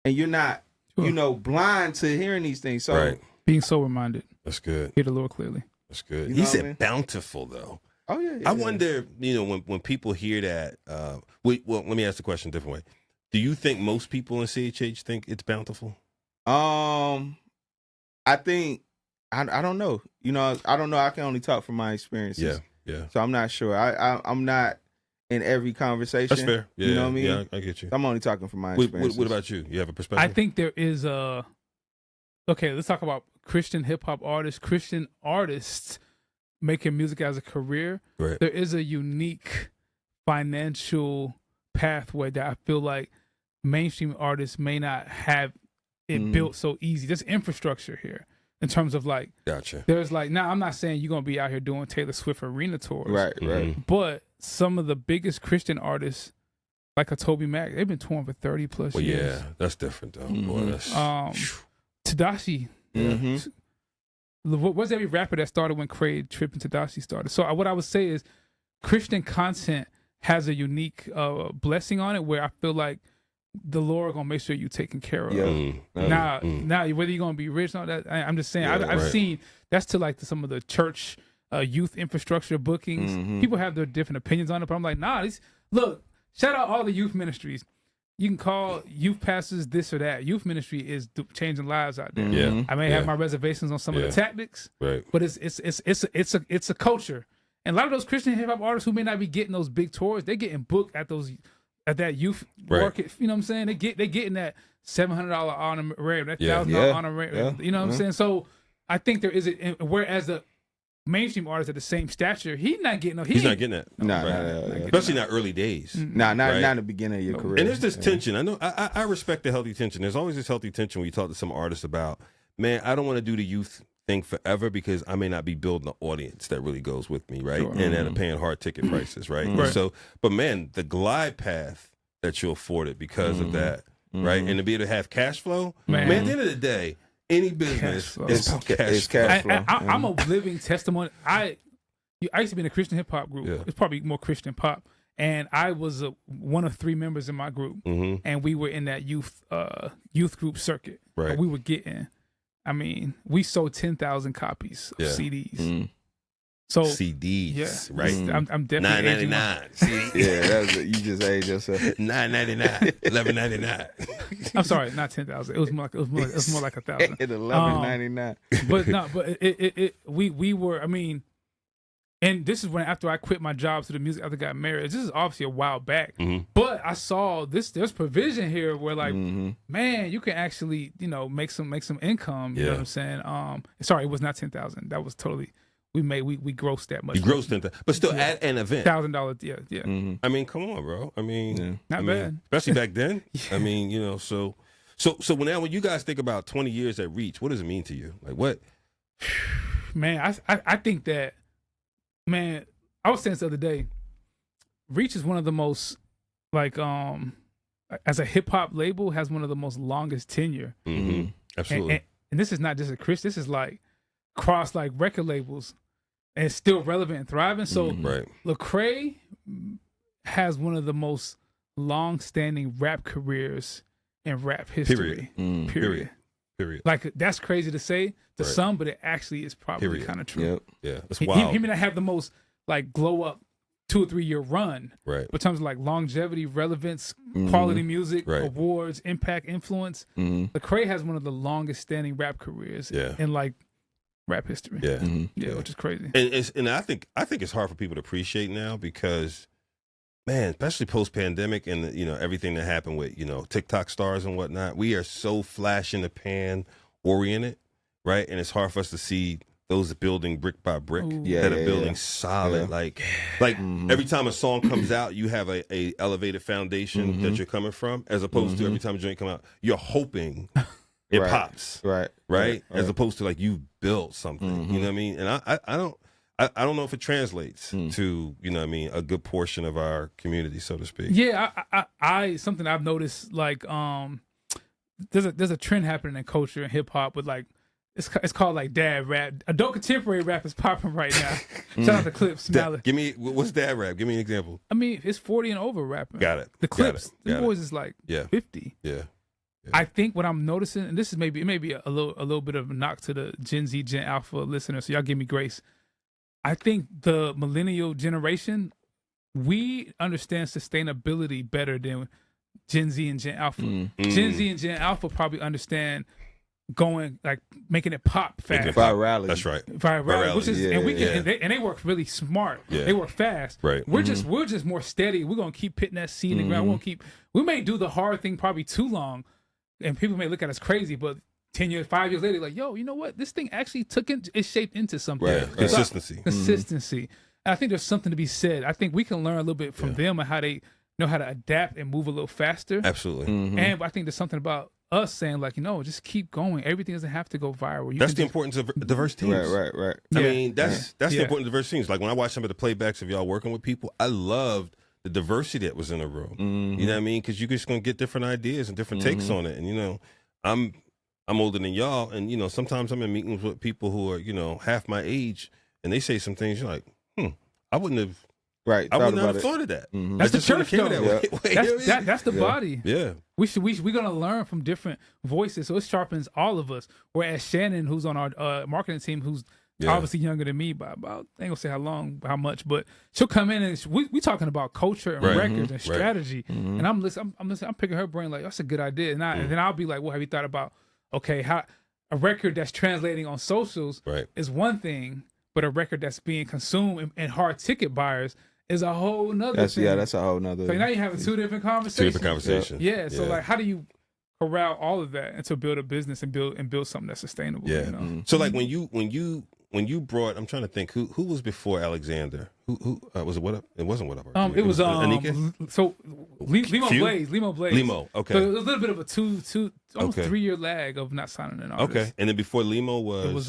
[SPEAKER 2] and you're not, blind to hearing these things. So
[SPEAKER 1] being sober-minded.
[SPEAKER 3] That's good.
[SPEAKER 1] Hear the Lord clearly.
[SPEAKER 3] That's good. He said bountiful, though.
[SPEAKER 2] Oh, yeah.
[SPEAKER 3] I wonder, when people hear that, well, let me ask the question a different way. Do you think most people in CHH think it's bountiful?
[SPEAKER 2] I think, I don't know. I don't know. I can only talk from my experiences.
[SPEAKER 3] Yeah.
[SPEAKER 2] So I'm not sure. I'm not in every conversation.
[SPEAKER 3] That's fair. Yeah,
[SPEAKER 2] you know what I mean?
[SPEAKER 3] Yeah, I get you.
[SPEAKER 2] I'm only talking from my experiences.
[SPEAKER 3] What about you? You have a perspective?
[SPEAKER 1] I think there is okay, let's talk about Christian hip-hop artists, Christian artists making music as a career.
[SPEAKER 3] Right.
[SPEAKER 1] There is a unique financial pathway that I feel like mainstream artists may not have it built so easy. There's infrastructure here in terms of like,
[SPEAKER 3] gotcha.
[SPEAKER 1] There's like, now I'm not saying you're going to be out here doing Taylor Swift arena tours.
[SPEAKER 2] Right.
[SPEAKER 1] But some of the biggest Christian artists, like a Toby Mac, they've been touring for 30 plus years.
[SPEAKER 3] Yeah, that's different though. Boy, that's...
[SPEAKER 1] Tadashi. What's every rapper that started when Craig Tripp and Tadashi started? So what I would say is Christian content has a unique blessing on it where I feel like the Lord gonna make sure you taken care of. Now, whether you're gonna be rich or not, that I'm just saying. I've seen that's to like some of the church youth infrastructure bookings. People have their different opinions on it, but I'm like, nah. Look, shout out all the youth ministries. You can call youth pastors this or that. Youth ministry is changing lives out there.
[SPEAKER 3] Yeah.
[SPEAKER 1] I may have my reservations on some of the tactics,
[SPEAKER 3] right?
[SPEAKER 1] But it's a culture. And a lot of those Christian hip hop artists who may not be getting those big tours, they're getting booked at that youth market. You know what I'm saying? They getting that $700 honorarium, that $1,000 honorarium. You know what I'm saying? So I think there is whereas the mainstream artists at the same stature, he's not getting that.
[SPEAKER 3] Especially not early days.
[SPEAKER 2] Not in the beginning of your career.
[SPEAKER 3] And there's this tension. I know I respect the healthy tension. There's always this healthy tension when you talk to some artists about, man, I don't want to do the youth thing forever because I may not be building an audience that really goes with me, right? Sure. And that are paying hard ticket prices, right? So, but man, the glide path that you're afforded because of that, right? And to be able to have cash flow, man, at the end of the day, any business is cash flow.
[SPEAKER 1] I'm a living testimony. I used to be in a Christian hip hop group. It's probably more Christian pop, and I was one of 3 members in my group, and we were in that youth group circuit.
[SPEAKER 3] Right.
[SPEAKER 1] We were getting. I mean, we sold 10,000 copies of CDs. So
[SPEAKER 3] CDs, right?
[SPEAKER 1] I'm definitely
[SPEAKER 3] $9.99.
[SPEAKER 2] Yeah, you just aged yourself.
[SPEAKER 3] $9.99, $11.99.
[SPEAKER 1] I'm sorry, not 10,000. It was more like 1,000.
[SPEAKER 2] $11.99.
[SPEAKER 1] But no, but we were. I mean, and this is when after I quit my job to the music after I got married. This is obviously a while back, but I saw this. There's provision here where like, man, you can actually make some income. You know what I'm saying? Sorry, it was not 10,000. That was totally. We grossed that much.
[SPEAKER 3] You grossed 10,000, but still at an event.
[SPEAKER 1] $1,000, yeah.
[SPEAKER 3] I mean, come on, bro. I mean,
[SPEAKER 1] not bad,
[SPEAKER 3] especially back then. I mean, so now when you guys think about 20 years at Reach, what does it mean to you? Like what?
[SPEAKER 1] Man, I think that, man, I was saying this the other day. Reach is one of the most like as a hip hop label has one of the most longest tenure.
[SPEAKER 3] Absolutely.
[SPEAKER 1] And this is not just a Chris. This is like cross like record labels. And it's still relevant and thriving. So Lecrae has one of the most long-standing rap careers in rap history. Period. Like that's crazy to say to some, but it actually is probably kind of true.
[SPEAKER 3] Yeah, it's wild.
[SPEAKER 1] He may not have the most like glow up 2 or 3 year run,
[SPEAKER 3] right?
[SPEAKER 1] But in terms of like longevity, relevance, quality music, awards, impact, influence, Lecrae has one of the longest-standing rap careers in like rap history. Which is crazy.
[SPEAKER 3] And I think it's hard for people to appreciate now because, man, especially post pandemic and everything that happened with TikTok stars and whatnot, we are so flash in the pan oriented, right? And it's hard for us to see those building brick by brick that are building solid. Like every time a song comes out, you have a elevated foundation that you're coming from, as opposed to every time a joint come out, you're hoping. It pops, right? As opposed to like you built something, you know what I mean? And I don't know if it translates to a good portion of our community, so to speak.
[SPEAKER 1] Yeah, I something I've noticed like there's a trend happening in culture and hip hop with like it's called like dad rap. Adult contemporary rap is popping right now. Shout out to Clips.
[SPEAKER 3] Give me what's dad rap? Give me an example.
[SPEAKER 1] I mean, it's 40 and over rapping.
[SPEAKER 3] Got it.
[SPEAKER 1] The Clips. The boys is like 50.
[SPEAKER 3] Yeah.
[SPEAKER 1] I think what I'm noticing, and this is maybe a little bit of a knock to the Gen Z, Gen Alpha listeners, so y'all give me grace. I think the millennial generation, we understand sustainability better than Gen Z and Gen Alpha. Gen Z and Gen Alpha probably understand going like making it pop fast.
[SPEAKER 2] Virality.
[SPEAKER 3] That's right.
[SPEAKER 1] Virality. Which is, and they work really smart. They work fast.
[SPEAKER 3] Right.
[SPEAKER 1] We're just more steady. We're gonna keep hitting that seed in the ground. We may do the hard thing probably too long. And people may look at us crazy, but 10 years, 5 years later, like, yo, you know what? This thing actually it's shaped into something.
[SPEAKER 3] Right.
[SPEAKER 1] Consistency. And I think there's something to be said. I think we can learn a little bit from them and how they know how to adapt and move a little faster.
[SPEAKER 3] Absolutely.
[SPEAKER 1] And I think there's something about us saying, like, just keep going. Everything doesn't have to go viral.
[SPEAKER 3] That's the importance of diverse teams.
[SPEAKER 2] Right.
[SPEAKER 3] I mean, that's the importance of diverse teams. Like when I watch some of the playbacks of y'all working with people, I loved the diversity that was in the room. You know what I mean? Because you're just gonna get different ideas and different takes on it. And I'm older than y'all, and sometimes I'm in meetings with people who are half my age, and they say some things you're like, I wouldn't have.
[SPEAKER 2] Right,
[SPEAKER 3] I wouldn't have thought of that.
[SPEAKER 1] That's the church, though. That's the body.
[SPEAKER 3] Yeah,
[SPEAKER 1] we're gonna learn from different voices, so it sharpens all of us. Whereas Shannon, who's on our marketing team, who's obviously younger than me by about, I ain't gonna say how much, but she'll come in and we talking about culture and records and strategy, and I'm listening, I'm picking her brain like, that's a good idea, and then I'll be like, well, have you thought about, okay, how a record that's translating on socials is one thing, but a record that's being consumed and hard ticket buyers is a whole nother thing.
[SPEAKER 2] Yeah, that's a whole nother.
[SPEAKER 1] So now you're having two different conversations. Yeah. So like, how do you corral all of that and to build a business and build something that's sustainable?
[SPEAKER 3] Yeah.
[SPEAKER 1] You know?
[SPEAKER 3] So like when you brought, I'm trying to think who was before Alexander? Who was it? What up? It wasn't What Up.
[SPEAKER 1] It was
[SPEAKER 3] Anika?
[SPEAKER 1] So Limo Blaze.
[SPEAKER 3] Limo. Okay.
[SPEAKER 1] So it was a little bit of a almost 3 year lag of not signing an artist.
[SPEAKER 3] Okay. And then before Limo was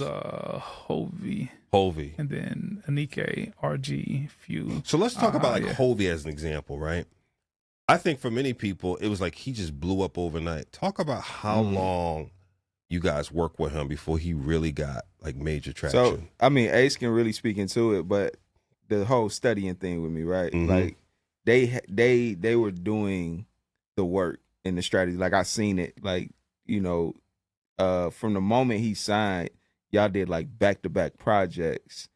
[SPEAKER 1] Hovey. And then Anike, RG, Few.
[SPEAKER 3] So let's talk about Hovey as an example, right? I think for many people, it was like he just blew up overnight. Talk about how long you guys worked with him before he really got like major traction.
[SPEAKER 2] So, I mean, Ace can really speak into it, but the whole studying thing with me, right? Like they were doing the work and the strategy. Like I seen it, like, you know, from the moment he signed, y'all did like back-to-back projects,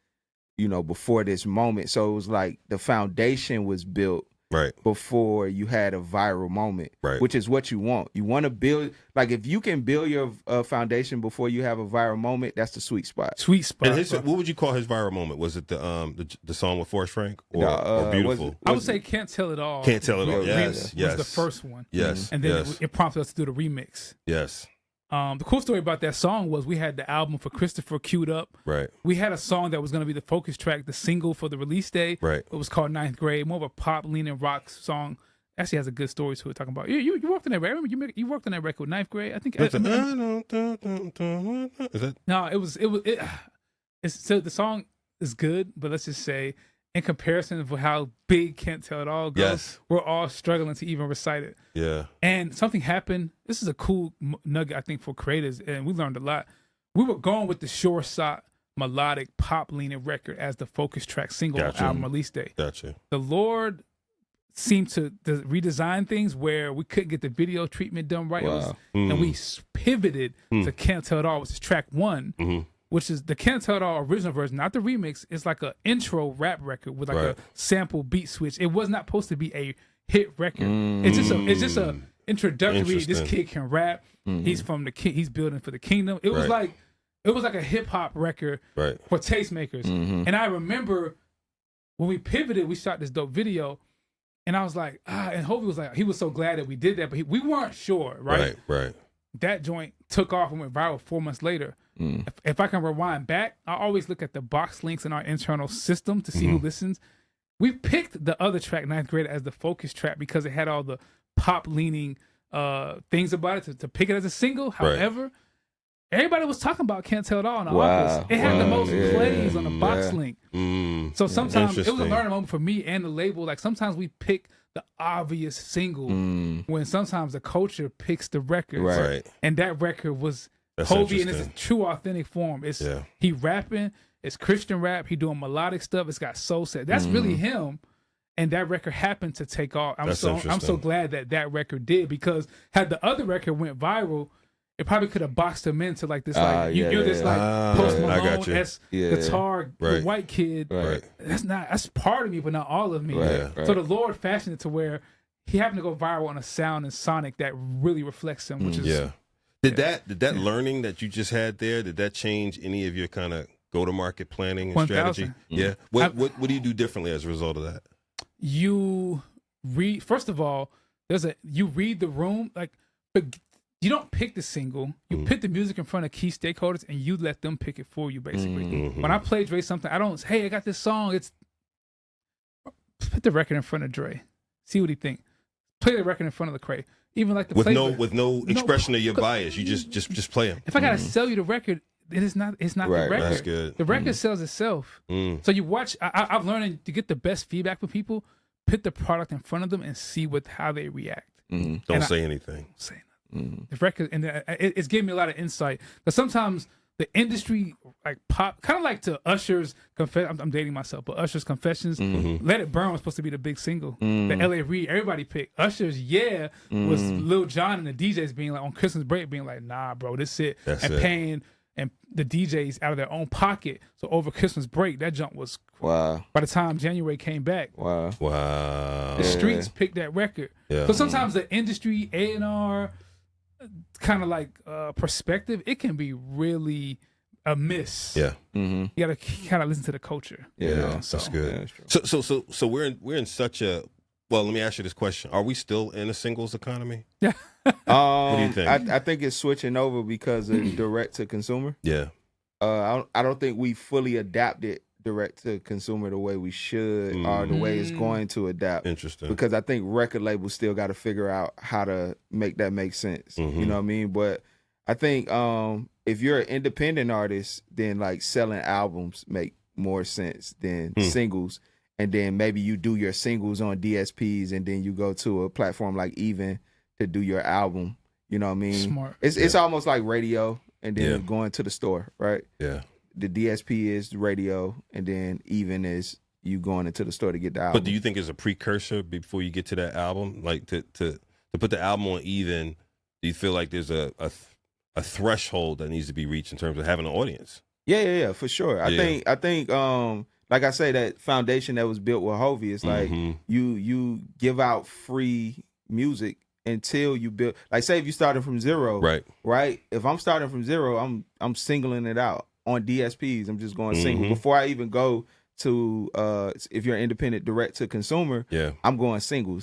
[SPEAKER 2] you know, before this moment. So it was like the foundation was built before you had a viral moment, which is what you want. You want to build, like if you can build your foundation before you have a viral moment, that's the sweet spot.
[SPEAKER 3] And what would you call his viral moment? Was it the song with Forrest Frank or Beautiful?
[SPEAKER 1] I would say Can't Tell It All.
[SPEAKER 3] Can't Tell It All, yes.
[SPEAKER 1] Was the first one.
[SPEAKER 3] Yes.
[SPEAKER 1] And then it prompted us to do the remix.
[SPEAKER 3] Yes.
[SPEAKER 1] The cool story about that song was we had the album for Christopher queued up. We had a song that was going to be the focus track, the single for the release day. It was called Ninth Grade, more of a pop leaning rock song. Actually has a good story to it, talking about you worked on that record. I remember you worked on that record, Ninth Grade. I think. Is
[SPEAKER 3] that?
[SPEAKER 1] No, so the song is good, but let's just say, in comparison for how big Can't Tell It All goes, we're all struggling to even recite it.
[SPEAKER 3] Yeah.
[SPEAKER 1] And something happened. This is a cool nugget, I think, for creators, and we learned a lot. We were going with the short shot, melodic, pop-leaning record as the focus track single on album release day.
[SPEAKER 3] Gotcha.
[SPEAKER 1] The Lord seemed to redesign things where we couldn't get the video treatment done right. And we pivoted to Can't Tell It All, which is track one. Which is the Can't Tell It All original version, not the remix. It's like an intro rap record with like a sample beat switch. It was not supposed to be a hit record. It's just a introductory. This kid can rap. He's from he's building for the kingdom. It was like a hip hop record for tastemakers. And I remember when we pivoted, we shot this dope video, and I was like, and Hovey was like, he was so glad that we did that, but we weren't sure, right? That joint took off and went viral 4 months later. If I can rewind back, I always look at the box links in our internal system to see who listens. We picked the other track, Ninth Grade, as the focus track because it had all the pop leaning things about it to pick it as a single. However, everybody was talking about Can't Tell It All in the office. It had the most plays on the box link. So sometimes it was a learning moment for me and the label. Like sometimes we pick the obvious single when sometimes the culture picks the record. And that record was Hovey in its true authentic form. It's he rapping, it's Christian rap, he doing melodic stuff, it's got soul set. That's really him. And that record happened to take off. I'm so glad that record did, because had the other record went viral, it probably could have boxed him into like this, like you're this like Post Malone guitar white kid. That's part of me, but not all of me. So the Lord fashioned it to where he happened to go viral on a sound and sonic that really reflects him, which is
[SPEAKER 3] Did that learning that you just had there, did that change any of your kind of go-to-market planning and
[SPEAKER 1] 1,000.
[SPEAKER 3] strategy? Yeah. What do you do differently as a result of that?
[SPEAKER 1] You read, first of all, you read the room, like, but you don't pick the single. You put the music in front of key stakeholders and you let them pick it for you, basically. When I play Dre something, I don't say, hey, I got this song. Put the record in front of Dre. See what he think. Play the record in front of Lecrae. Even like the
[SPEAKER 3] with no expression of your bias, you just play them.
[SPEAKER 1] If I gotta sell you the record, it's not the record.
[SPEAKER 3] That's good.
[SPEAKER 1] The record sells itself. So you watch. I've learned to get the best feedback from people. Put the product in front of them and see how they react.
[SPEAKER 3] Don't say anything.
[SPEAKER 1] Say nothing. The record, and it's giving me a lot of insight. Because sometimes the industry, like pop, kind of like to Usher's I'm dating myself, but Usher's Confessions, Let It Burn was supposed to be the big single. The L.A. Reid, everybody picked. Usher's was Lil Jon and the DJs being like on Christmas break being like, nah, bro, this it. Paying and the DJs out of their own pocket. So over Christmas break, that jump was
[SPEAKER 2] Wow.
[SPEAKER 1] by the time January came back,
[SPEAKER 2] Wow.
[SPEAKER 1] the streets picked that record.
[SPEAKER 3] Yeah.
[SPEAKER 1] So sometimes the industry A&R kind of like perspective, it can be really a miss.
[SPEAKER 3] Yeah.
[SPEAKER 2] Mm-hmm.
[SPEAKER 1] You got to kind of listen to the culture.
[SPEAKER 3] Yeah,
[SPEAKER 1] So
[SPEAKER 3] that's good.
[SPEAKER 2] Yeah, that's true.
[SPEAKER 3] So we're in such a, well, let me ask you this question. Are we still in a singles economy?
[SPEAKER 1] Yeah.
[SPEAKER 3] What do you think?
[SPEAKER 2] I think it's switching over because of direct to consumer.
[SPEAKER 3] Yeah.
[SPEAKER 2] I don't think we fully adapted direct to consumer the way we should or the way it's going to adapt.
[SPEAKER 3] Interesting.
[SPEAKER 2] Because I think record labels still got to figure out how to make that make sense. You know what I mean? But I think if you're an independent artist, then like selling albums make more sense than singles. And then maybe you do your singles on DSPs and then you go to a platform like Even to do your album. You know what I mean?
[SPEAKER 1] Smart.
[SPEAKER 2] It's almost like radio and then going to the store, right?
[SPEAKER 3] Yeah.
[SPEAKER 2] The DSP is radio and then Even is you going into the store to get the album.
[SPEAKER 3] But do you think it's a precursor before you get to that album? Like to put the album on Even, do you feel like there's a threshold that needs to be reached in terms of having an audience?
[SPEAKER 2] Yeah, for sure. I think like I say, that foundation that was built with Hovey, it's like you give out free music until you build. Like, say if you started from zero, right? If I'm starting from zero, I'm singling it out on DSPs. I'm just going single before I even go to if you're independent direct to consumer. I'm going single.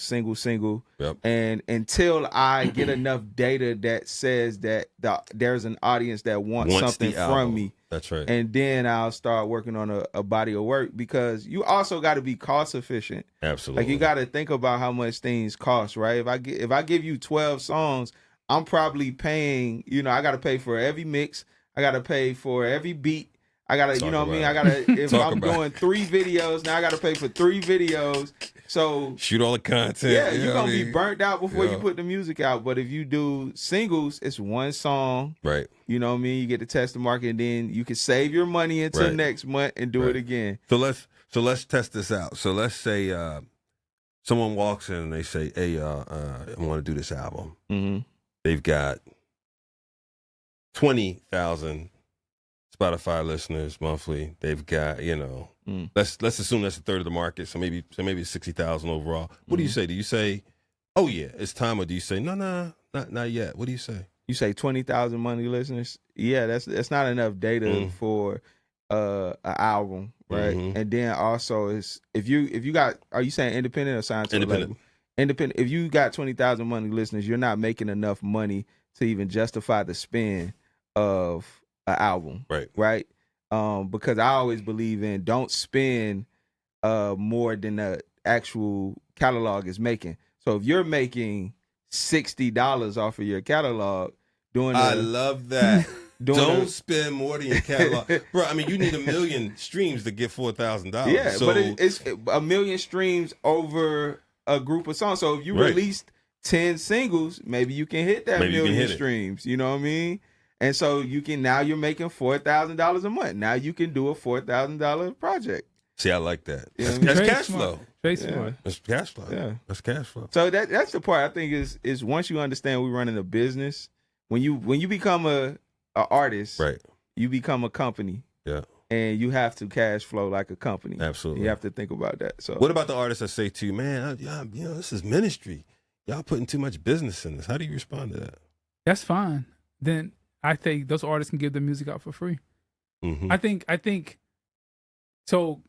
[SPEAKER 3] Yep.
[SPEAKER 2] And until I get enough data that says that there's an audience that wants something from me.
[SPEAKER 3] That's right.
[SPEAKER 2] And then I'll start working on a body of work, because you also got to be cost efficient.
[SPEAKER 3] Absolutely.
[SPEAKER 2] Like, you got to think about how much things cost, right? If I give you 12 songs, I'm probably paying, I got to pay for every mix. I got to pay for every beat. I got to, you know what I mean? I got to, if I'm doing 3 videos, now I got to pay for 3 videos. So
[SPEAKER 3] shoot all the content.
[SPEAKER 2] Yeah, you're going to be burnt out before you put the music out. But if you do singles, it's one song.
[SPEAKER 3] Right.
[SPEAKER 2] You know what I mean? You get to test the market, and then you can save your money until next month and do it again.
[SPEAKER 3] So let's test this out. So let's say someone walks in and they say, "Hey, I want to do this album." They've got 20,000 Spotify listeners monthly. They've got, let's assume that's a third of the market. So maybe it's 60,000 overall. What do you say? Do you say, "Oh yeah, it's time," or do you say, "No, not yet"? What do you say?
[SPEAKER 2] You say 20,000 monthly listeners. Yeah, that's not enough data for an album, right? And then also is if you got, are you saying independent or signed to a label? Independent. If you got 20,000 monthly listeners, you're not making enough money to even justify the spend of an album, right? Because I always believe in don't spend more than the actual catalog is making. So if you're making $60 off of your catalog,
[SPEAKER 3] I love that. Don't spend more than your catalog, bro. I mean, you need 1 million streams to get $4,000.
[SPEAKER 2] Yeah, so, but it's 1 million streams over a group of songs. So if you released 10 singles, maybe you can hit that million streams. You know what I mean? And so you're making $4,000 a month. Now you can do a $4,000 project.
[SPEAKER 3] See, I like that.
[SPEAKER 2] You know
[SPEAKER 3] that's cash flow.
[SPEAKER 1] That's
[SPEAKER 3] cash flow.
[SPEAKER 2] Yeah,
[SPEAKER 3] that's cash flow.
[SPEAKER 2] So that's the part I think is once you understand we're running a business. When you become a artist, you become a company.
[SPEAKER 3] Yeah.
[SPEAKER 2] And you have to cash flow like a company.
[SPEAKER 3] Absolutely.
[SPEAKER 2] You have to think about that. So
[SPEAKER 3] what about the artists that say to you, "Man, this is ministry. Y'all putting too much business in this." How do you respond to that?
[SPEAKER 1] That's fine. Then I think those artists can give their music out for free. I think so.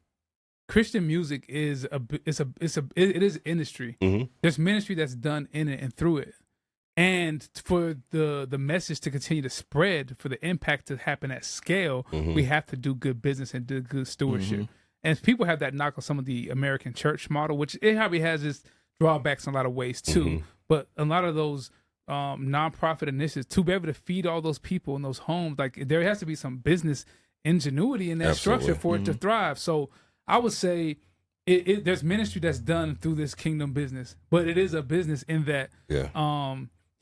[SPEAKER 1] Christian music is it is industry. There's ministry that's done in it and through it. And for the message to continue to spread, for the impact to happen at scale, we have to do good business and do good stewardship. And people have that knock on some of the American church model, which it probably has its drawbacks in a lot of ways too. But a lot of those nonprofit initiatives, to be able to feed all those people in those homes, like there has to be some business ingenuity in that structure for it to thrive. So I would say there's ministry that's done through this kingdom business, but it is a business in that.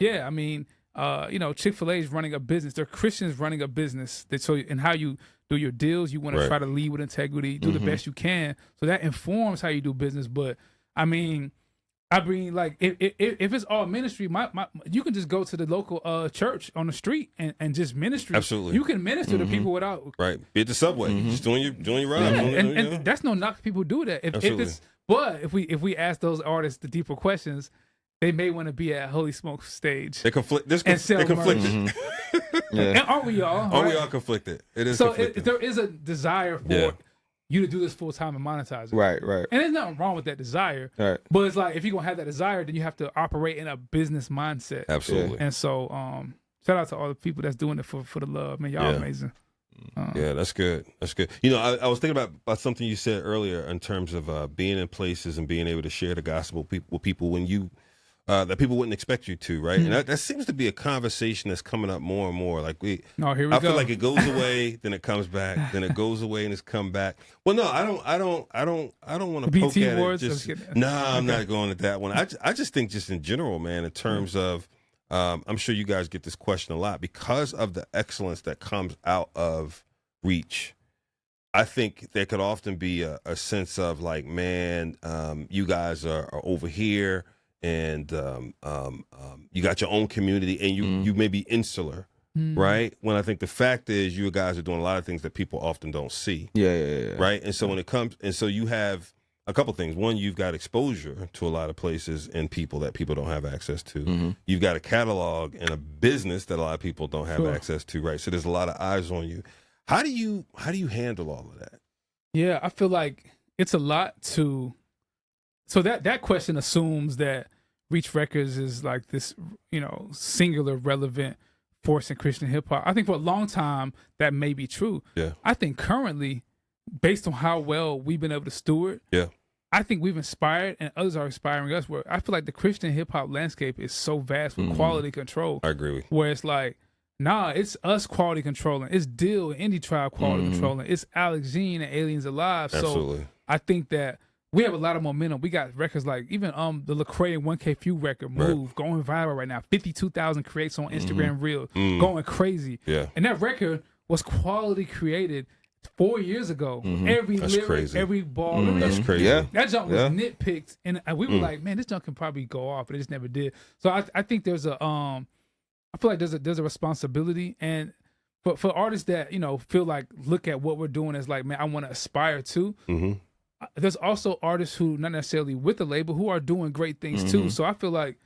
[SPEAKER 1] I mean, Chick-fil-A is running a business. They're Christians running a business. And how you do your deals, you want to try to lead with integrity, do the best you can. So that informs how you do business. But I mean, I mean, like if it's all ministry, my you can just go to the local church on the street and just ministry.
[SPEAKER 3] Absolutely.
[SPEAKER 1] You can minister to people without
[SPEAKER 3] Right. Be at the subway. Just doing your ride.
[SPEAKER 1] Yeah,
[SPEAKER 3] doing it,
[SPEAKER 1] and that's no knock. People do that. If it's but if we ask those artists the deeper questions, they may want to be at Holy Smoke stage.
[SPEAKER 3] They conflict. They're conflicted.
[SPEAKER 1] And aren't we all?
[SPEAKER 3] Are we all conflicted? It is
[SPEAKER 1] so
[SPEAKER 3] conflicted.
[SPEAKER 1] there is a desire for you to do this full time and monetize it.
[SPEAKER 2] Right.
[SPEAKER 1] And there's nothing wrong with that desire.
[SPEAKER 2] Right.
[SPEAKER 1] But it's like if you're gonna have that desire, then you have to operate in a business mindset.
[SPEAKER 3] Absolutely.
[SPEAKER 1] And so shout out to all the people that's doing it for the love. Man, y'all amazing.
[SPEAKER 3] Yeah, that's good. That's good. You know, I was thinking about something you said earlier in terms of being in places and being able to share the gospel with people when you that people wouldn't expect you to, right? And that seems to be a conversation that's coming up more and more. Like
[SPEAKER 1] here we go.
[SPEAKER 3] I feel like it goes away, then it comes back, then it goes away and it's come back. Well, no, I don't want to poke at
[SPEAKER 1] Awards,
[SPEAKER 3] it. I'm not going at that one. I just think just in general, man, in terms of I'm sure you guys get this question a lot because of the excellence that comes out of Reach. I think there could often be a sense of like, man, you guys are over here and you got your own community and you may be insular, right? When I think the fact is you guys are doing a lot of things that people often don't see.
[SPEAKER 2] Yeah.
[SPEAKER 3] Right? And so when it comes, and so you have a couple things. One, you've got exposure to a lot of places and people that people don't have access to. You've got a catalog and a business that a lot of people don't have access to, right? So there's a lot of eyes on you. How do you handle all of that?
[SPEAKER 1] Yeah, I feel like it's a lot to. So that question assumes that Reach Records is like this, singular relevant force in Christian hip hop. I think for a long time that may be true.
[SPEAKER 3] Yeah.
[SPEAKER 1] I think currently, based on how well we've been able to steward, I think we've inspired and others are inspiring us. Where I feel like the Christian hip hop landscape is so vast with quality control.
[SPEAKER 3] I agree with you.
[SPEAKER 1] Where it's like, nah, it's us quality controlling. It's Dill, Indie Tribe quality controlling. It's Alex Jean and Aliens Alive.
[SPEAKER 3] Absolutely.
[SPEAKER 1] So I think that we have a lot of momentum. We got records like even the Lecrae and 1K Few record, Move, going viral right now. 52,000 creates on Instagram Reel, going crazy.
[SPEAKER 3] Yeah.
[SPEAKER 1] And that record was quality created 4 years ago. Every
[SPEAKER 3] That's
[SPEAKER 1] lyric,
[SPEAKER 3] crazy.
[SPEAKER 1] every ball.
[SPEAKER 3] That's crazy.
[SPEAKER 2] Yeah.
[SPEAKER 1] That junk was nitpicked, and we were like, man, this junk can probably go off, but it just never did. So I think there's a I feel like there's a responsibility, and for artists that feel like look at what we're doing as like, man, I want to aspire to. There's also artists who not necessarily with the label who are doing great things too. So I feel like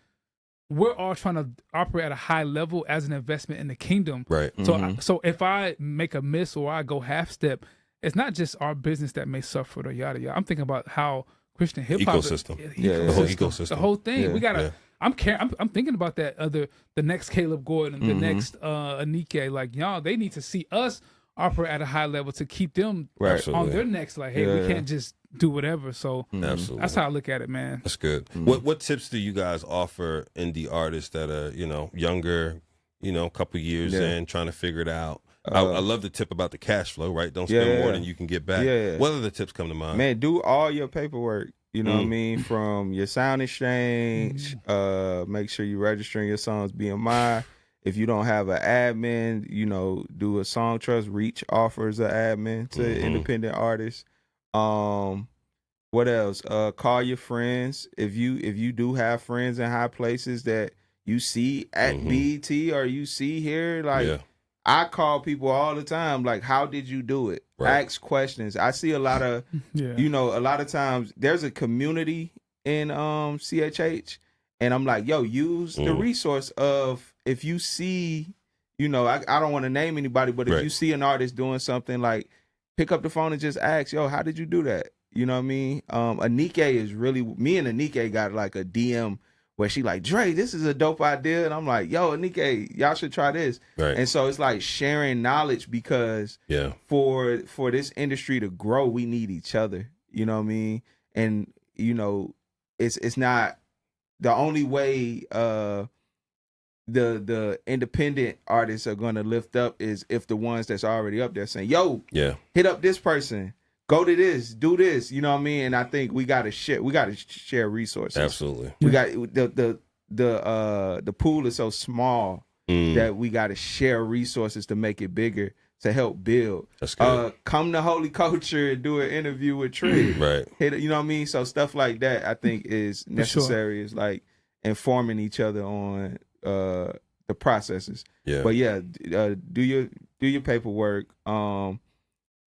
[SPEAKER 1] we're all trying to operate at a high level as an investment in the kingdom.
[SPEAKER 3] Right.
[SPEAKER 1] So if I make a miss or I go half step, it's not just our business that may suffer or yada yada. I'm thinking about how Christian hip hop
[SPEAKER 3] ecosystem.
[SPEAKER 1] The
[SPEAKER 3] whole ecosystem.
[SPEAKER 1] The whole thing.
[SPEAKER 2] Yeah.
[SPEAKER 1] We gotta. I'm thinking about that the next Caleb Gordon, the next Anike. Like y'all, they need to see us operate at a high level to keep them on their next. Like, hey, we can't just do whatever. So
[SPEAKER 3] absolutely,
[SPEAKER 1] that's how I look at it, man.
[SPEAKER 3] That's good. What tips do you guys offer indie artists that are younger, a couple years in, trying to figure it out? I love the tip about the cash flow, right? Don't spend more than you can get back. What other tips come to mind?
[SPEAKER 2] Man, do all your paperwork. You know what I mean? From your sound exchange, make sure you're registering your songs BMI. If you don't have an admin, do a song trust. Reach offers an admin to independent artists. What else? Call your friends. If you do have friends in high places that you see at BET or you see here, like I call people all the time, like, how did you do it? Right. Ask questions. I see a lot of, a lot of times there's a community in CHH, and I'm like, yo, use the resource of if you see, I don't want to name anybody, but if you see an artist doing something, like, pick up the phone and just ask, yo, how did you do that? You know what I mean? Anike is really, me and Anike got like a DM where she like, Dre, this is a dope idea. And I'm like, yo, Anike, y'all should try this. Right. And so it's like sharing knowledge because for this industry to grow, we need each other. You know what I mean? And, it's not the only way the independent artists are going to lift up is if the ones that's already up there saying, yo, hit up this person. Go to this, do this, you know what I mean? And I think we gotta share resources.
[SPEAKER 3] Absolutely.
[SPEAKER 2] We got the pool is so small that we gotta share resources to make it bigger to help build.
[SPEAKER 3] That's good.
[SPEAKER 2] Come to Holy Culture and do an interview with Trig.
[SPEAKER 3] Right.
[SPEAKER 2] You know what I mean? So stuff like that I think is necessary. Sure. Is like informing each other on the processes. Yeah. But yeah, do your paperwork.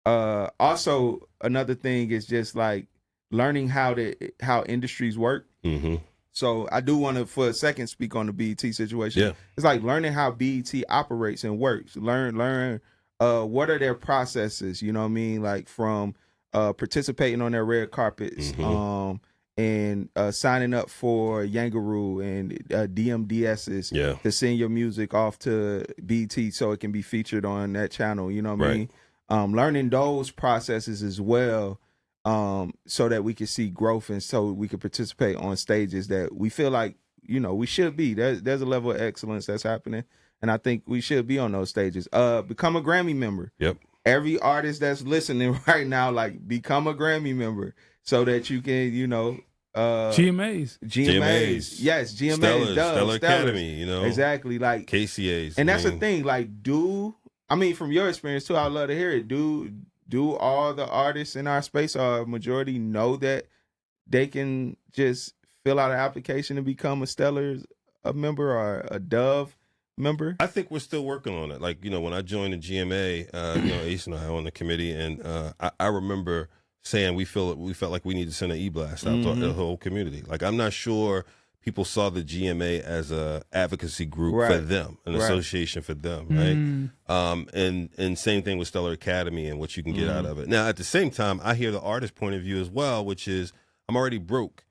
[SPEAKER 2] Also another thing is just like learning how industries work. Mm-hmm. So I do want to, for a second, speak on the BET situation. Yeah. It's like learning how BET operates and works. Learn what are their processes, you know what I mean? Like from participating on their red carpets, and signing up for Yangaroo and DMDSs to send your music off to BET so it can be featured on that channel, you know what I mean? Learning those processes as well. So that we can see growth and so we can participate on stages that we feel like, you know, we should be. There's a level of excellence that's happening, and I think we should be on those stages. Become a Grammy member. Yep. Every artist that's listening right now, like, become a Grammy member so that you can, you know,
[SPEAKER 1] GMAs.
[SPEAKER 2] Yes, GMAs.
[SPEAKER 3] Stellar Academy, you know.
[SPEAKER 2] Exactly. Like
[SPEAKER 3] KCAs.
[SPEAKER 2] And that's the thing, like, from your experience too, I'd love to hear it. Do all the artists in our space, or a majority, know that they can just fill out an application to become a member or a Dove member?
[SPEAKER 3] I think we're still working on it. Like, you know, when I joined the GMA, you know, Ace and I on the committee, and I remember saying we felt like we need to send an e-blast out to the whole community. Like, I'm not sure people saw the GMA as a advocacy group for them, an association for them, right? And same thing with Stellar Academy and what you can get out of it. Now, at the same time, I hear the artist point of view as well, which is, I'm already broke.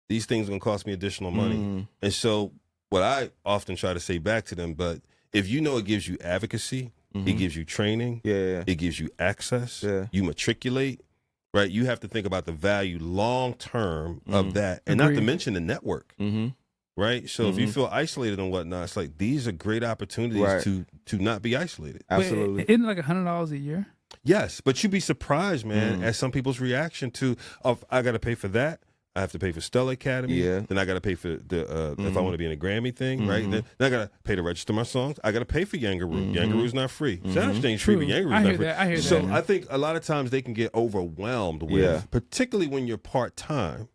[SPEAKER 3] These things are going to cost me additional money. And so what I often try to say back to them, but if you know it gives you advocacy, it gives you training, it gives you access, you matriculate, right? You have to think about the value long term of that, and not to mention the network, right? So if you feel isolated and whatnot, it's like these are great opportunities to not be isolated.
[SPEAKER 1] Absolutely. Isn't it like $100 a year?
[SPEAKER 3] Yes, but you'd be surprised, man, at some people's reaction to, I got to pay for that. I have to pay for Stellar Academy. Then I got to pay for the if I want to be in a Grammy thing, right? Then I got to pay to register my songs. I got to pay for Yangaroo. Yangaroo's not free. Sound Exchange free, but Yangaroo's not free.
[SPEAKER 1] I hear that.
[SPEAKER 3] So I think a lot of times they can get overwhelmed with, particularly when you're part-time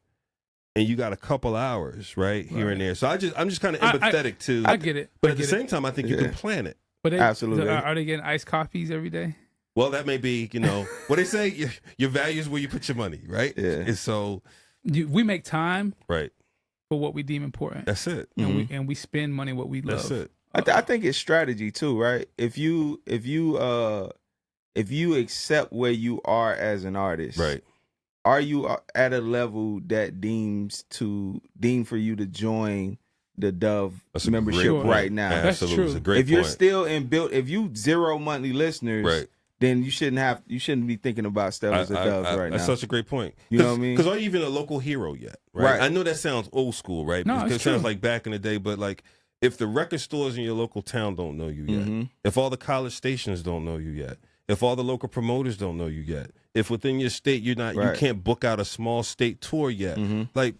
[SPEAKER 3] and you got a couple hours, right, here and there. So I'm just kind of empathetic to.
[SPEAKER 1] I get it.
[SPEAKER 3] But at the same time, I think you can plan it.
[SPEAKER 1] But
[SPEAKER 2] absolutely.
[SPEAKER 1] Are they getting iced coffees every day?
[SPEAKER 3] Well, that may be, you know, what they say, your value is where you put your money, right? Yeah. And so
[SPEAKER 1] we make time
[SPEAKER 3] for
[SPEAKER 1] what we deem important.
[SPEAKER 3] That's it.
[SPEAKER 1] And we spend money what we love.
[SPEAKER 3] That's it.
[SPEAKER 2] I think it's strategy too, right? If you accept where you are as an artist,
[SPEAKER 3] right?
[SPEAKER 2] Are you at a level that deem for you to join the Dove membership right now?
[SPEAKER 1] That's
[SPEAKER 3] Absolutely.
[SPEAKER 1] true.
[SPEAKER 3] It's a great
[SPEAKER 2] if you're still if you 0 monthly listeners, then you shouldn't be thinking about Stellars or Doves right now.
[SPEAKER 3] That's such a great point.
[SPEAKER 2] You know what I mean?
[SPEAKER 3] Because are you even a local hero yet? Right. I know that sounds old school, right?
[SPEAKER 1] No,
[SPEAKER 3] it sounds like back in the day, but like if the record stores in your local town don't know you yet, if all the college stations don't know you yet, if all the local promoters don't know you yet, if within your state you can't book out a small state tour yet, like,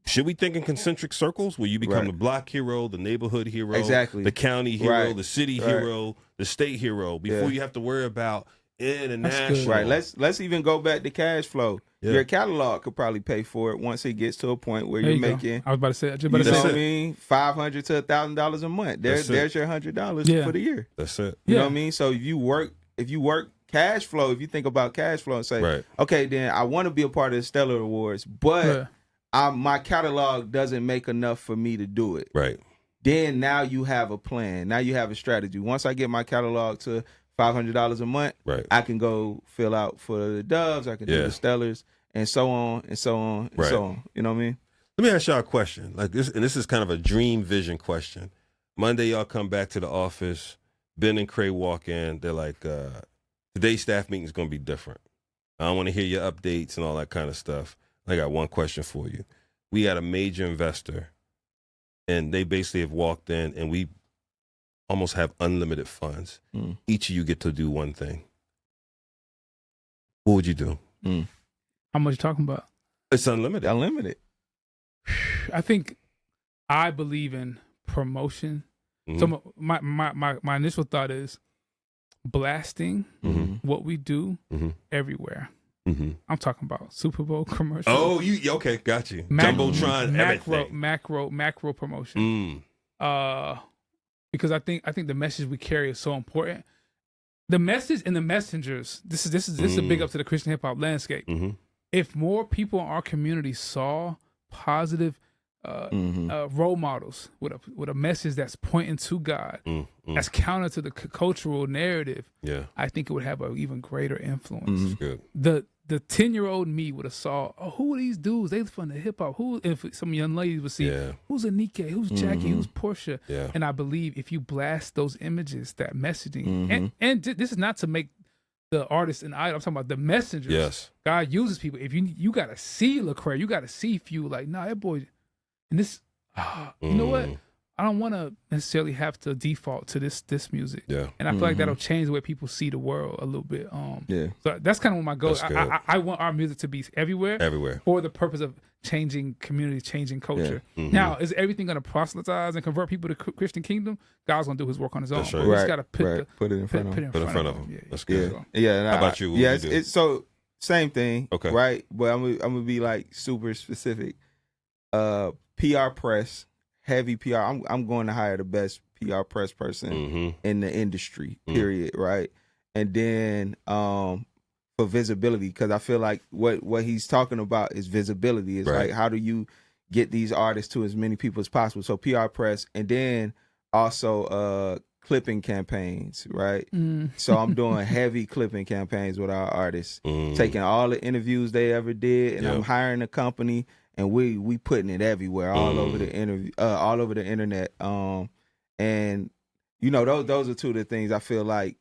[SPEAKER 3] should we think in concentric circles where you become the block hero, the neighborhood hero, the county hero, the city hero, the state hero, before you have to worry about international?
[SPEAKER 2] Right. Let's even go back to cash flow. Your catalog could probably pay for it once it gets to a point where you're making.
[SPEAKER 1] I was about to say.
[SPEAKER 2] You know what I mean? $500 to $1,000 a month. There's your $100 for the year.
[SPEAKER 3] That's it.
[SPEAKER 2] You know what I mean? So if you work cash flow, if you think about cash flow and say, okay, then I want to be a part of the Stellar Awards, but my catalog doesn't make enough for me to do it.
[SPEAKER 3] Right.
[SPEAKER 2] Then now you have a plan. Now you have a strategy. Once I get my catalog to $500 a month, I can go fill out for the Doves. I can do the Stellars, and so on and so on and so on. You know what I mean?
[SPEAKER 3] Let me ask y'all a question. Like this, and this is kind of a dream vision question. Monday, y'all come back to the office. Ben and Cray walk in. They're like, today's staff meeting is going to be different. I want to hear your updates and all that kind of stuff. I got one question for you. We got a major investor, and they basically have walked in, and we almost have unlimited funds. Each of you get to do one thing. What would you do?
[SPEAKER 1] How much you talking about?
[SPEAKER 3] It's unlimited.
[SPEAKER 2] Unlimited.
[SPEAKER 1] I think I believe in promotion. So my initial thought is blasting what we do everywhere. I'm talking about Super Bowl commercials.
[SPEAKER 3] Oh, okay? Got you. Jumbotron, everything.
[SPEAKER 1] Macro promotion. Because I think the message we carry is so important. The message and the messengers. This is a big up to the Christian hip hop landscape. If more people in our community saw positive role models with a message that's pointing to God, that's counter to the cultural narrative, I think it would have an even greater influence.
[SPEAKER 3] Good.
[SPEAKER 1] The 10-year-old me would have saw, who are these dudes? They from the hip hop. Who? If some young ladies would see, who's Anike? Who's Jackie? Who's Portia? And I believe if you blast those images, that messaging, and this is not to make the artist an idol. I'm talking about the messengers.
[SPEAKER 3] Yes.
[SPEAKER 1] God uses people. If you gotta see Lecrae, you gotta see Few. Like, nah, that boy, and this, you know what? I don't want to necessarily have to default to this music. Yeah. And I feel like that'll change the way people see the world a little bit. So that's kind of what my goal is. I want our music to be everywhere for the purpose of changing community, changing culture. Now, is everything going to proselytize and convert people to Christian kingdom? God's going to do his work on his own.
[SPEAKER 3] Right.
[SPEAKER 1] We just got to put
[SPEAKER 2] it in front of him.
[SPEAKER 3] Put it in front of him.
[SPEAKER 1] Yeah.
[SPEAKER 3] That's good.
[SPEAKER 2] Yeah.
[SPEAKER 3] How about you?
[SPEAKER 2] It's so same thing.
[SPEAKER 3] Okay.
[SPEAKER 2] Right. But I'm gonna be like super specific. PR press. Heavy PR. I'm going to hire the best PR press person in the industry, period, right? And then for visibility, because I feel like what he's talking about is visibility. It's like, how do you get these artists to as many people as possible? So PR press, and then also clipping campaigns, right? So I'm doing heavy clipping campaigns with our artists, taking all the interviews they ever did, and I'm hiring a company. And we putting it everywhere, all over the internet. And you know, those are two of the things I feel like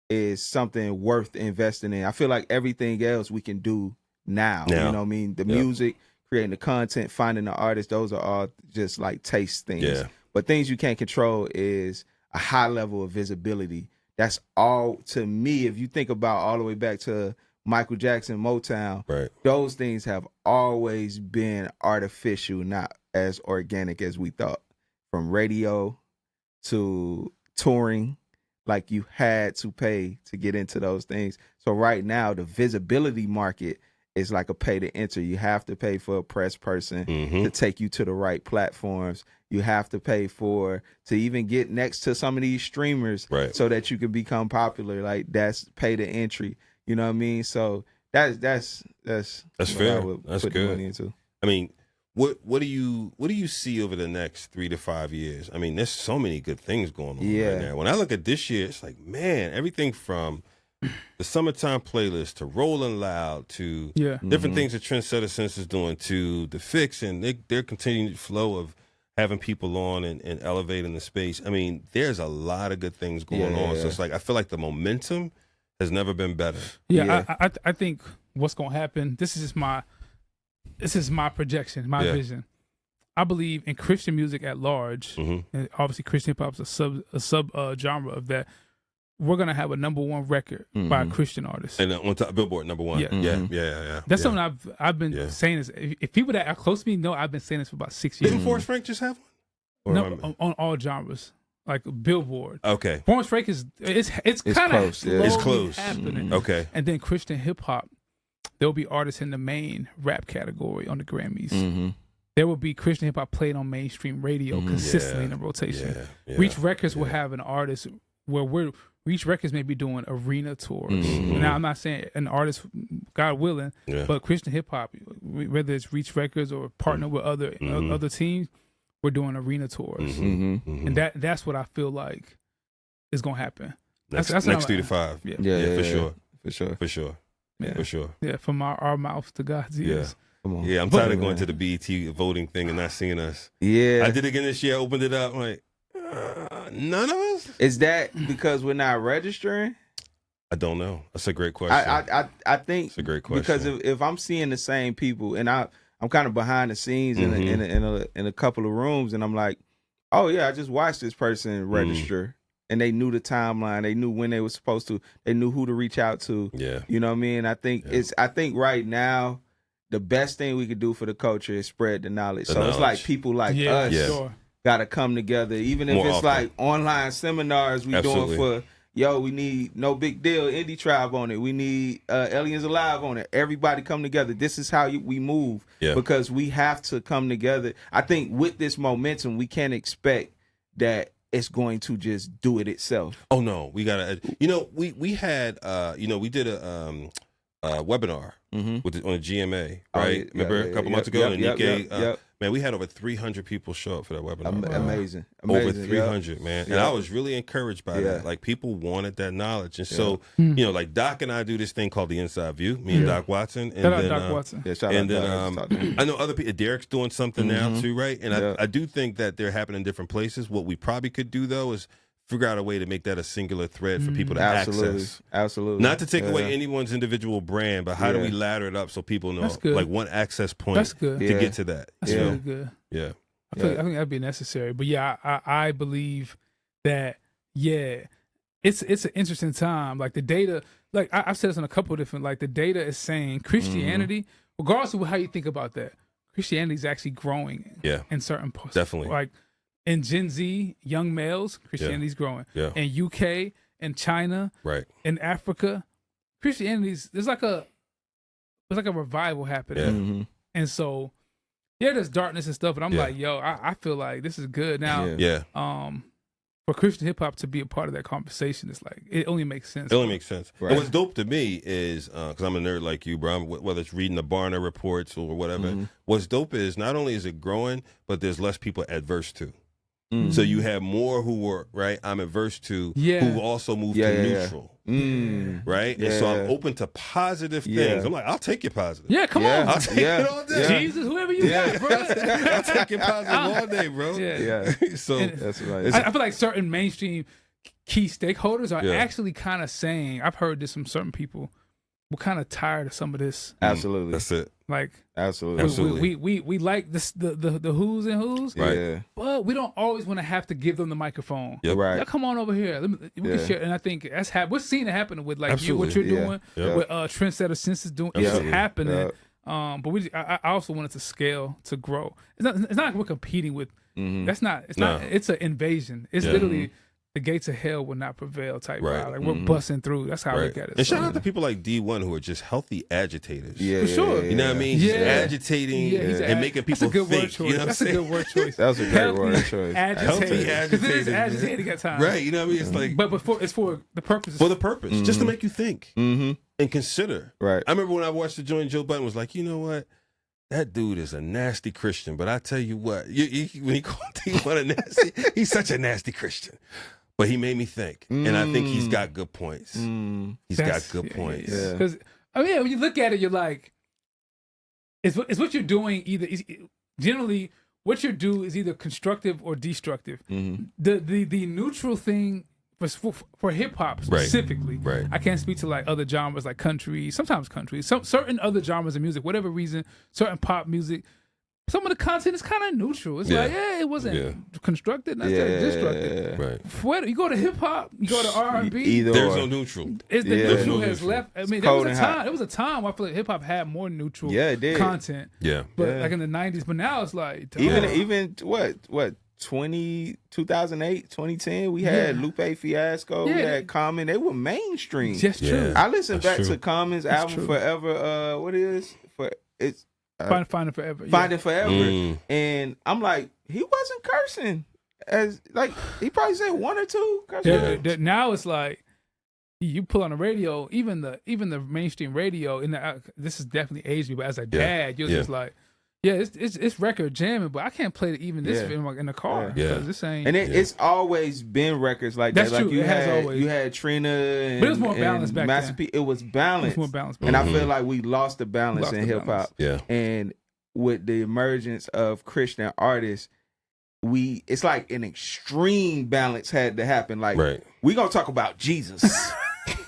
[SPEAKER 2] is something worth investing in. I feel like everything else we can do now. You know what I mean? The music, creating the content, finding the artists, those are all just like taste things. Yeah. But things you can't control is a high level of visibility. That's all, to me, if you think about all the way back to Michael Jackson, Motown, those things have always been artificial, not as organic as we thought. From radio to touring, like you had to pay to get into those things. So right now, the visibility market is like a pay to enter. You have to pay for a press person to take you to the right platforms. You have to pay to even get next to some of these streamers so that you can become popular. Like, that's pay to entry. You know what I mean? So that's fair.
[SPEAKER 3] That's good. Money into. I mean, what do you see over the next 3 to 5 years? I mean, there's so many good things going on right now. When I look at this year, it's like, man, everything from the summertime playlist to Rolling Loud to different things that Trendsetter Sense is doing to the Fix and their continued flow of having people on and elevating the space. I mean, there's a lot of good things going on. So it's like, I feel like the momentum has never been better.
[SPEAKER 1] I think what's gonna happen. This is my projection, my vision. I believe in Christian music at large, and obviously Christian hip hop is a sub genre of that. We're gonna have a #1 record by a Christian artist,
[SPEAKER 3] and on top Billboard #1. Yeah.
[SPEAKER 1] That's something I've been saying. This if people that are close to me know, I've been saying this for about 6 years.
[SPEAKER 3] Didn't Forrest Frank just have one?
[SPEAKER 1] No, on all genres. Like Billboard.
[SPEAKER 3] Okay.
[SPEAKER 1] Forrest Frank it's kind of
[SPEAKER 2] close.
[SPEAKER 3] It's close.
[SPEAKER 1] Happening.
[SPEAKER 3] Okay.
[SPEAKER 1] And then Christian hip hop, there'll be artists in the main rap category on the Grammys. There will be Christian hip hop played on mainstream radio consistently in a rotation. Reach Records will have an artist where Reach Records may be doing arena tours. Now I'm not saying an artist, God willing, but Christian hip hop, whether it's Reach Records or partner with other teams, we're doing arena tours, and that's what I feel like is gonna happen.
[SPEAKER 3] Next 3 to 5. For sure.
[SPEAKER 1] Yeah, from our mouth to God's ears.
[SPEAKER 2] Come on.
[SPEAKER 3] Yeah, I'm tired of going to the BET voting thing and not seeing us.
[SPEAKER 2] Yeah,
[SPEAKER 3] I did it again this year. I opened it up. I'm like, none of us.
[SPEAKER 2] Is that because we're not registering?
[SPEAKER 3] I don't know. That's a great question.
[SPEAKER 2] I think
[SPEAKER 3] it's a great question
[SPEAKER 2] because if I'm seeing the same people and I'm kind of behind the scenes in a couple of rooms, and I'm like, oh yeah, I just watched this person register, and they knew the timeline, they knew when they were supposed to, they knew who to reach out to. Yeah, you know what I mean. I think right now the best thing we could do for the culture is spread the knowledge. It's like people like us got to come together, even if it's like online seminars we doing for yo, we need No Big Deal, Indie Tribe on it. We need Aliens Alive on it. Everybody come together. This is how we move because we have to come together. I think with this momentum, we can't expect that it's going to just do it itself.
[SPEAKER 3] Oh no, we gotta. We had we did a webinar with on the GMA, right? Remember a couple months ago, and Nikkei. Man, we had over 300 people show up for that webinar.
[SPEAKER 2] Amazing.
[SPEAKER 3] Over 300, man. And I was really encouraged by that. Like, people wanted that knowledge. And so, like Doc and I do this thing called the Inside View, me and Doc Watson. And
[SPEAKER 1] shout out Doc Watson.
[SPEAKER 2] Yeah, shout out Doc.
[SPEAKER 3] I know other people, Derek's doing something now too, right? And I do think that they're happening in different places. What we probably could do, though, is figure out a way to make that a singular thread for people to access.
[SPEAKER 2] Absolutely.
[SPEAKER 3] Not to take away anyone's individual brand, but how do we ladder it up so people know, like, one access point to get to that?
[SPEAKER 1] That's really good.
[SPEAKER 3] Yeah.
[SPEAKER 1] I think that'd be necessary. But yeah, I believe that, it's an interesting time. Like the data, like I've said this on a couple of different, like the data is saying Christianity, regardless of how you think about that, Christianity is actually growing in certain parts.
[SPEAKER 3] Definitely.
[SPEAKER 1] Like in Gen Z, young males, Christianity's growing. Yeah. In UK, in China, in Africa, Christianity's there's like a revival happening.
[SPEAKER 3] Yeah.
[SPEAKER 1] And so there's darkness and stuff, but I'm like, yo, I feel like this is good now. For Christian hip hop to be a part of that conversation, it's like it only makes sense.
[SPEAKER 3] It only makes sense. Right. And what's dope to me is because I'm a nerd like you, bro. Whether it's reading the Barna reports or whatever, what's dope is not only is it growing, but there's less people adverse to. So you have more who were I'm adverse to, who also moved to neutral, right? And so I'm open to positive things. I'm like, I'll take your positive.
[SPEAKER 1] Yeah, come on,
[SPEAKER 3] I'll take it all day.
[SPEAKER 1] Jesus, whoever you got, bro.
[SPEAKER 3] I'll take your positive all day, bro. So
[SPEAKER 2] that's right.
[SPEAKER 1] I feel like certain mainstream key stakeholders are actually kind of saying, I've heard this from certain people, we're kind of tired of some of this.
[SPEAKER 2] Absolutely,
[SPEAKER 3] that's it.
[SPEAKER 1] Like
[SPEAKER 2] absolutely,
[SPEAKER 1] we like this the who's and who's,
[SPEAKER 2] right?
[SPEAKER 1] But we don't always want to have to give them the microphone.
[SPEAKER 2] Right?
[SPEAKER 1] Y'all come on over here. We can share. And I think that's we're seeing it happening with like you, what you're doing, with Trendsetter Senses doing. It's happening. But I also want it to scale to grow. It's not like we're competing with. That's not. It's not. It's an invasion. It's literally. The gates of hell will not prevail type vibe. Like we're busting through. That's how I look at it.
[SPEAKER 3] And shout out to people like D1 who are just healthy agitators.
[SPEAKER 1] For sure.
[SPEAKER 3] You know what I mean?
[SPEAKER 1] Yeah.
[SPEAKER 3] agitating and making people think. You know what I'm saying?
[SPEAKER 1] That's a good word choice.
[SPEAKER 2] That was a great word choice.
[SPEAKER 3] Healthy agitated.
[SPEAKER 1] Because it is agitating at times.
[SPEAKER 3] Right. You know what I mean? It's like,
[SPEAKER 1] but it's for the purpose.
[SPEAKER 3] For the purpose. Just to make you think and consider.
[SPEAKER 2] Right.
[SPEAKER 3] I remember when I watched the joint, Joe Budden was like, you know what? That dude is a nasty Christian. But I tell you what, when he called D1 a nasty, he's such a nasty Christian. But he made me think, and I think he's got good points. He's got good points.
[SPEAKER 1] Because when you look at it, you're like, it's what you're doing. Generally, what you do is either constructive or destructive. The neutral thing for hip hop specifically.
[SPEAKER 3] Right.
[SPEAKER 1] I can't speak to like other genres like country, sometimes country, certain other genres of music, whatever reason, certain pop music. Some of the content is kind of neutral. It's like, it wasn't constructed, not destructive.
[SPEAKER 3] Right.
[SPEAKER 1] You go to hip hop, you go to R&B.
[SPEAKER 3] There's no neutral.
[SPEAKER 1] The neutral has left. I mean, there was a time where I feel like hip hop had more neutral content.
[SPEAKER 3] Yeah.
[SPEAKER 1] But like in the 90s, but now it's like
[SPEAKER 2] even what 2008, 2010, we had Lupe Fiasco, we had Common. They were mainstream.
[SPEAKER 1] That's true.
[SPEAKER 2] I listened back to Common's album Forever.
[SPEAKER 1] Find It Forever.
[SPEAKER 2] Find It Forever. And I'm like, he wasn't cursing. As like he probably said one or two curse.
[SPEAKER 1] Now it's like you pull on the radio, even the mainstream radio, this is definitely aged me, but as a dad, you're just like, it's record jamming, but I can't play it even this in the car because this ain't.
[SPEAKER 2] And it's always been records like
[SPEAKER 1] That's
[SPEAKER 2] that. Like
[SPEAKER 1] true.
[SPEAKER 2] you had Trina, and,
[SPEAKER 1] but it was more balanced back then.
[SPEAKER 2] It was balanced. And I feel like we lost the balance in hip hop.
[SPEAKER 3] Yeah.
[SPEAKER 2] And with the emergence of Christian artists, it's like an extreme balance had to happen. Like we gonna talk about Jesus.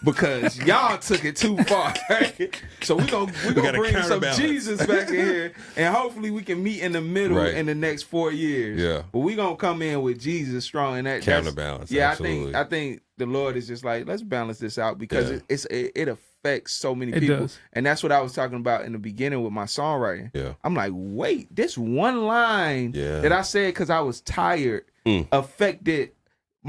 [SPEAKER 2] Because y'all took it too far, right? So we gonna bring some Jesus back in here, and hopefully we can meet in the middle in the next 4 years.
[SPEAKER 3] Yeah,
[SPEAKER 2] but we gonna come in with Jesus strong, and that
[SPEAKER 3] counterbalance.
[SPEAKER 2] Yeah,
[SPEAKER 3] absolutely.
[SPEAKER 2] I think the Lord is just like, let's balance this out because it affects so many people, and that's what I was talking about in the beginning with my songwriting.
[SPEAKER 3] Yeah,
[SPEAKER 2] I'm like, wait, this one line that I said because I was tired affected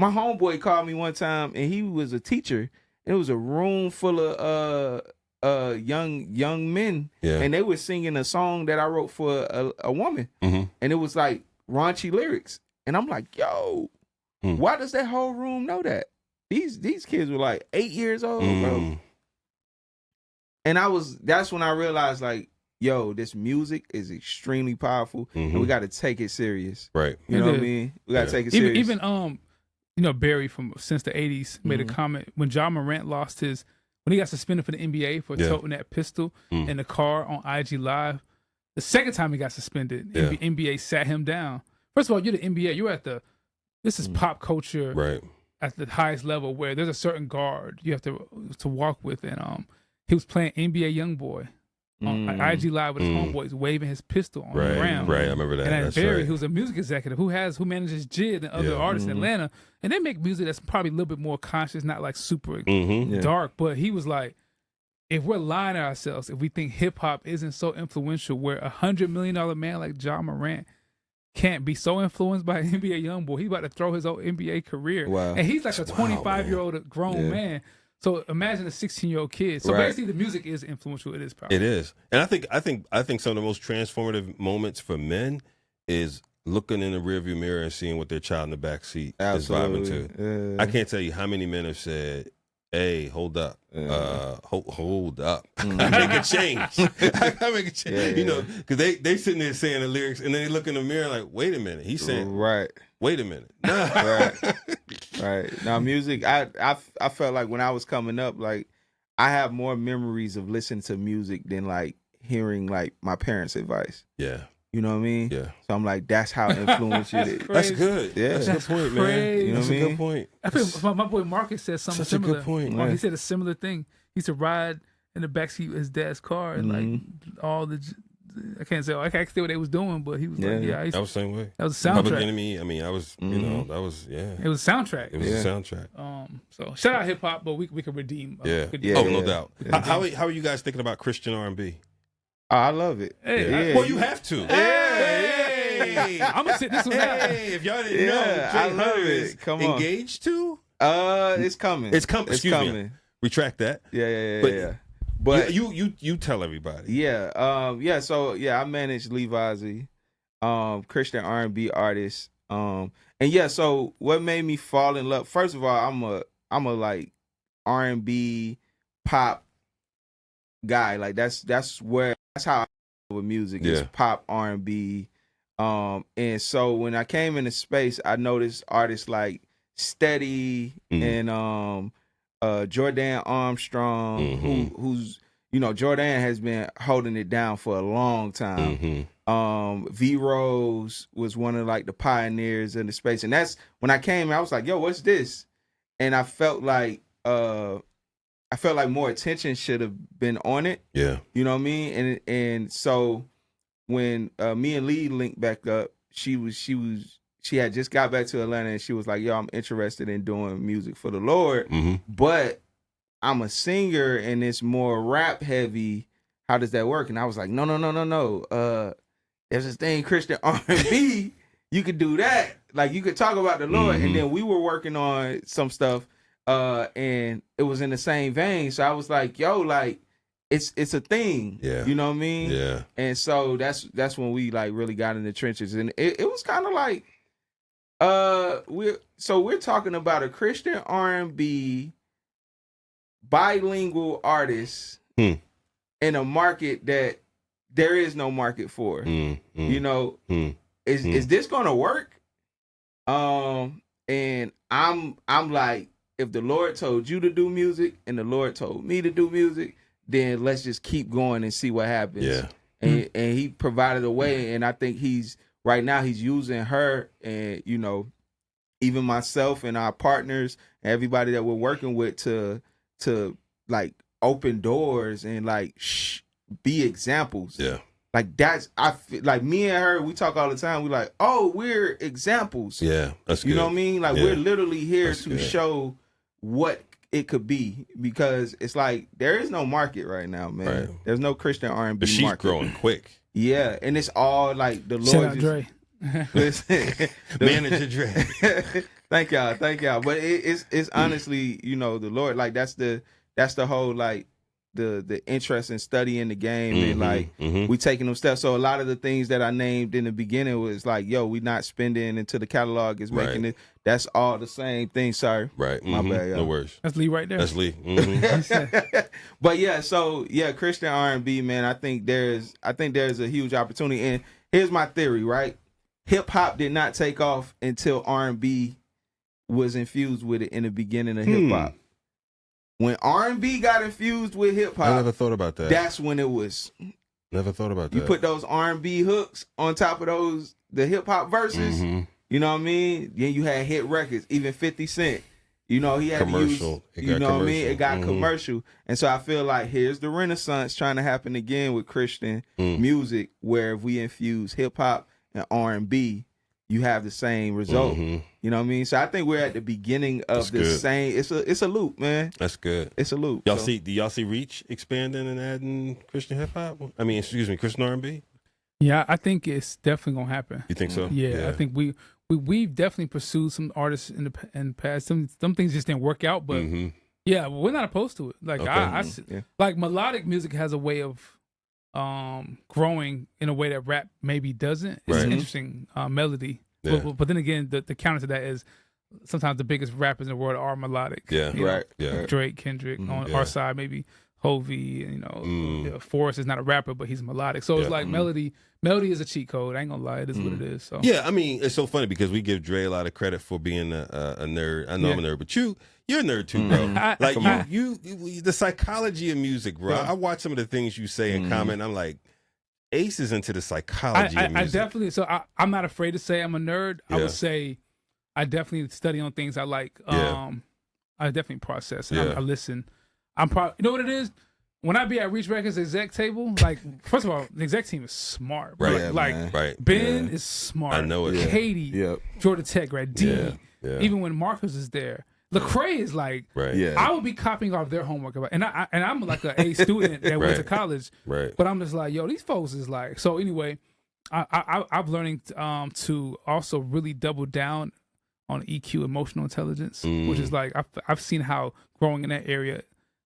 [SPEAKER 2] my homeboy called me one time, and he was a teacher. And it was a room full of young men, and they were singing a song that I wrote for a woman, and it was like raunchy lyrics. And I'm like, yo, why does that whole room know that? These kids were like 8 years old, bro. And that's when I realized, like, yo, this music is extremely powerful, and we got to take it serious.
[SPEAKER 3] Right.
[SPEAKER 2] You know what I mean? We got to take it serious.
[SPEAKER 1] Even you know, Barry from Since the 80s made a comment when John Morant when he got suspended for the NBA for toting that pistol in the car on IG Live. The second time he got suspended, the NBA sat him down. First of all, you're the NBA. You're at this is pop culture at the highest level where there's a certain guard you have to walk with. And he was playing NBA Youngboy on IG Live with his homeboys waving his pistol on the ground.
[SPEAKER 3] Right, I remember that.
[SPEAKER 1] And that's Barry, who's a music executive who manages JID and other artists in Atlanta, and they make music that's probably a little bit more conscious, not like super dark. But he was like, if we're lying to ourselves, if we think hip hop isn't so influential, where $100 million man like John Morant can't be so influenced by an NBA Youngboy, he's about to throw his whole NBA career. Wow. And he's like a 25-year-old grown man. So imagine a 16-year-old kid. So basically, the music is influential. It is powerful. It
[SPEAKER 3] is, and I think some of the most transformative moments for men is looking in the rearview mirror and seeing what their child in the back seat is vibing to. I can't tell you how many men have said, "Hey, hold up, hold up, I make a change. I make a change." You know, because they sitting there saying the lyrics, and then they look in the mirror like, "Wait a minute," he's saying,
[SPEAKER 2] "Right,
[SPEAKER 3] wait a minute."
[SPEAKER 2] Right. Now, music, I felt like when I was coming up, like, I have more memories of listening to music than, like, hearing, like, my parents' advice.
[SPEAKER 3] Yeah.
[SPEAKER 2] You know what I mean?
[SPEAKER 3] Yeah.
[SPEAKER 2] So I'm like, that's how influential it is.
[SPEAKER 3] That's good. Yeah. That's a good point, man. You know
[SPEAKER 2] what I mean?
[SPEAKER 3] That's a good point.
[SPEAKER 1] I think my boy Marcus said something similar.
[SPEAKER 3] Such a good point.
[SPEAKER 1] He said a similar thing. He used to ride in the backseat of his dad's car and, like, all the... I can't say what they was doing, but he was like, I was
[SPEAKER 3] the same way.
[SPEAKER 1] That was a soundtrack.
[SPEAKER 3] Public Enemy. I mean, I was, you know, that was,
[SPEAKER 1] It was a soundtrack.
[SPEAKER 3] It was a soundtrack.
[SPEAKER 1] So shout out hip hop, but we could redeem.
[SPEAKER 3] No doubt. How are you guys thinking about Christian R&B?
[SPEAKER 2] I love it.
[SPEAKER 3] Hey, well, you have to.
[SPEAKER 1] Hey, I'm gonna sit this one out.
[SPEAKER 3] Hey, if y'all didn't know,
[SPEAKER 2] I love it. Come on.
[SPEAKER 3] Engaged too?
[SPEAKER 2] It's coming.
[SPEAKER 3] It's coming. Excuse me. Retract that.
[SPEAKER 2] Yeah. But
[SPEAKER 3] you tell everybody.
[SPEAKER 2] Yeah. So I manage Levi's, Christian R&B artist. And so what made me fall in love? First of all, I'm a like R&B pop guy. Like that's how I feel with music. It's pop R&B. And so when I came into space, I noticed artists like Steady and Jordan Armstrong, who's, you know, Jordan has been holding it down for a long time. V Rose was one of like the pioneers in the space, and that's when I came. I was like, "Yo, what's this?" And I felt like more attention should have been on it. Yeah, you know what I mean. And so when me and Lee linked back up, she had just got back to Atlanta, and she was like, "Yo, I'm interested in doing music for the Lord, but I'm a singer and it's more rap heavy. How does that work?" And I was like, no. There's this thing, Christian R&B. You could do that. Like, you could talk about the Lord. And then we were working on some stuff, and it was in the same vein. So I was like, yo, like, it's a thing. Yeah. You know what I mean? Yeah. And so that's when we like really got in the trenches. And it was kind of like, we're talking about a Christian R&B bilingual artist in a market that there is no market for. You know, is this gonna work? And I'm like, if the Lord told you to do music and the Lord told me to do music, then let's just keep going and see what happens. Yeah. And he provided a way, and I think right now he's using her, and, you know, even myself and our partners, everybody that we're working with to like open doors and like be examples. Yeah. Like I feel like me and her, we talk all the time. We like, oh, we're examples. Yeah. That's good. You know what I mean? Like we're literally here to show what it could be, because it's like there is no market right now, man. Right. There's no Christian R&B market.
[SPEAKER 3] But she's growing quick.
[SPEAKER 2] Yeah, and it's all like the Lord.
[SPEAKER 1] Shout out Dre.
[SPEAKER 2] Listen,
[SPEAKER 3] Manager Dre.
[SPEAKER 2] Thank y'all. But it's honestly, you know, the Lord, like that's the whole like the interest in studying the game and like we taking them steps. So a lot of the things that I named in the beginning was like, yo, we not spending until the catalog is making it. That's all the same thing. Sorry,
[SPEAKER 3] Right.
[SPEAKER 2] My bad, y'all.
[SPEAKER 3] No worries.
[SPEAKER 1] That's Lee right there.
[SPEAKER 3] That's Lee.
[SPEAKER 2] But yeah, so yeah, Christian R&B, man. I think there's a huge opportunity. And here's my theory, right? Hip hop did not take off until R&B was infused with it in the beginning of hip hop. When R&B got infused with hip hop,
[SPEAKER 3] I never thought about that.
[SPEAKER 2] That's when it was.
[SPEAKER 3] Never thought about that.
[SPEAKER 2] You put those R&B hooks on top of the hip hop verses. You know what I mean? Then you had hit records, even 50 Cent. You know, he had
[SPEAKER 3] commercial.
[SPEAKER 2] To use, you know what I mean? It got commercial. And so I feel like here's the renaissance trying to happen again with Christian music, where if we infuse hip hop and R&B, you have the same result. You know what I mean? So I think we're at the beginning of same. It's a loop, man.
[SPEAKER 3] That's good.
[SPEAKER 2] It's a loop.
[SPEAKER 3] Do y'all see Reach expanding and adding Christian hip hop? I mean, Christian R&B?
[SPEAKER 1] Yeah, I think it's definitely gonna happen.
[SPEAKER 3] You think so?
[SPEAKER 1] Yeah. I think we've definitely pursued some artists in the past. Some things just didn't work out, but yeah, we're not opposed to it. Like like melodic music has a way of growing in a way that rap maybe doesn't. It's an interesting melody.
[SPEAKER 3] Yeah.
[SPEAKER 1] But then again, the counter to that is sometimes the biggest rappers in the world are melodic.
[SPEAKER 3] Yeah.
[SPEAKER 1] You know,
[SPEAKER 2] Right.
[SPEAKER 3] Yeah.
[SPEAKER 1] Drake, Kendrick. On our side, maybe Hovey. You know, Forrest is not a rapper, but he's melodic. So it's like melody. Melody is a cheat code. I ain't gonna lie, it is what it is. So
[SPEAKER 3] yeah, I mean, it's so funny because we give Dre a lot of credit for being a nerd. I know I'm a nerd, but you're a nerd too, bro. Like you, the psychology of music, bro. I watch some of the things you say and comment. I'm like, Ace is into the psychology of music.
[SPEAKER 1] I definitely. So I'm not afraid to say I'm a nerd.
[SPEAKER 3] Yeah.
[SPEAKER 1] I would say I definitely study on things I like. I definitely process. And I listen. I'm probably, you know what it is. When I be at Reach Records exec table, like, first of all, the exec team is smart. Bro.
[SPEAKER 3] Right.
[SPEAKER 1] Like Ben is smart.
[SPEAKER 3] I know it.
[SPEAKER 1] Katie, Georgia Tech, right? D. Even when Marcus is there. Lecrae is like, I would be copying off their homework. And I'm like an A student that went to college.
[SPEAKER 3] Right.
[SPEAKER 1] But I'm just like, yo, these folks is like, so anyway, I'm learning to also really double down on EQ, emotional intelligence, which is like, I've seen how growing in that area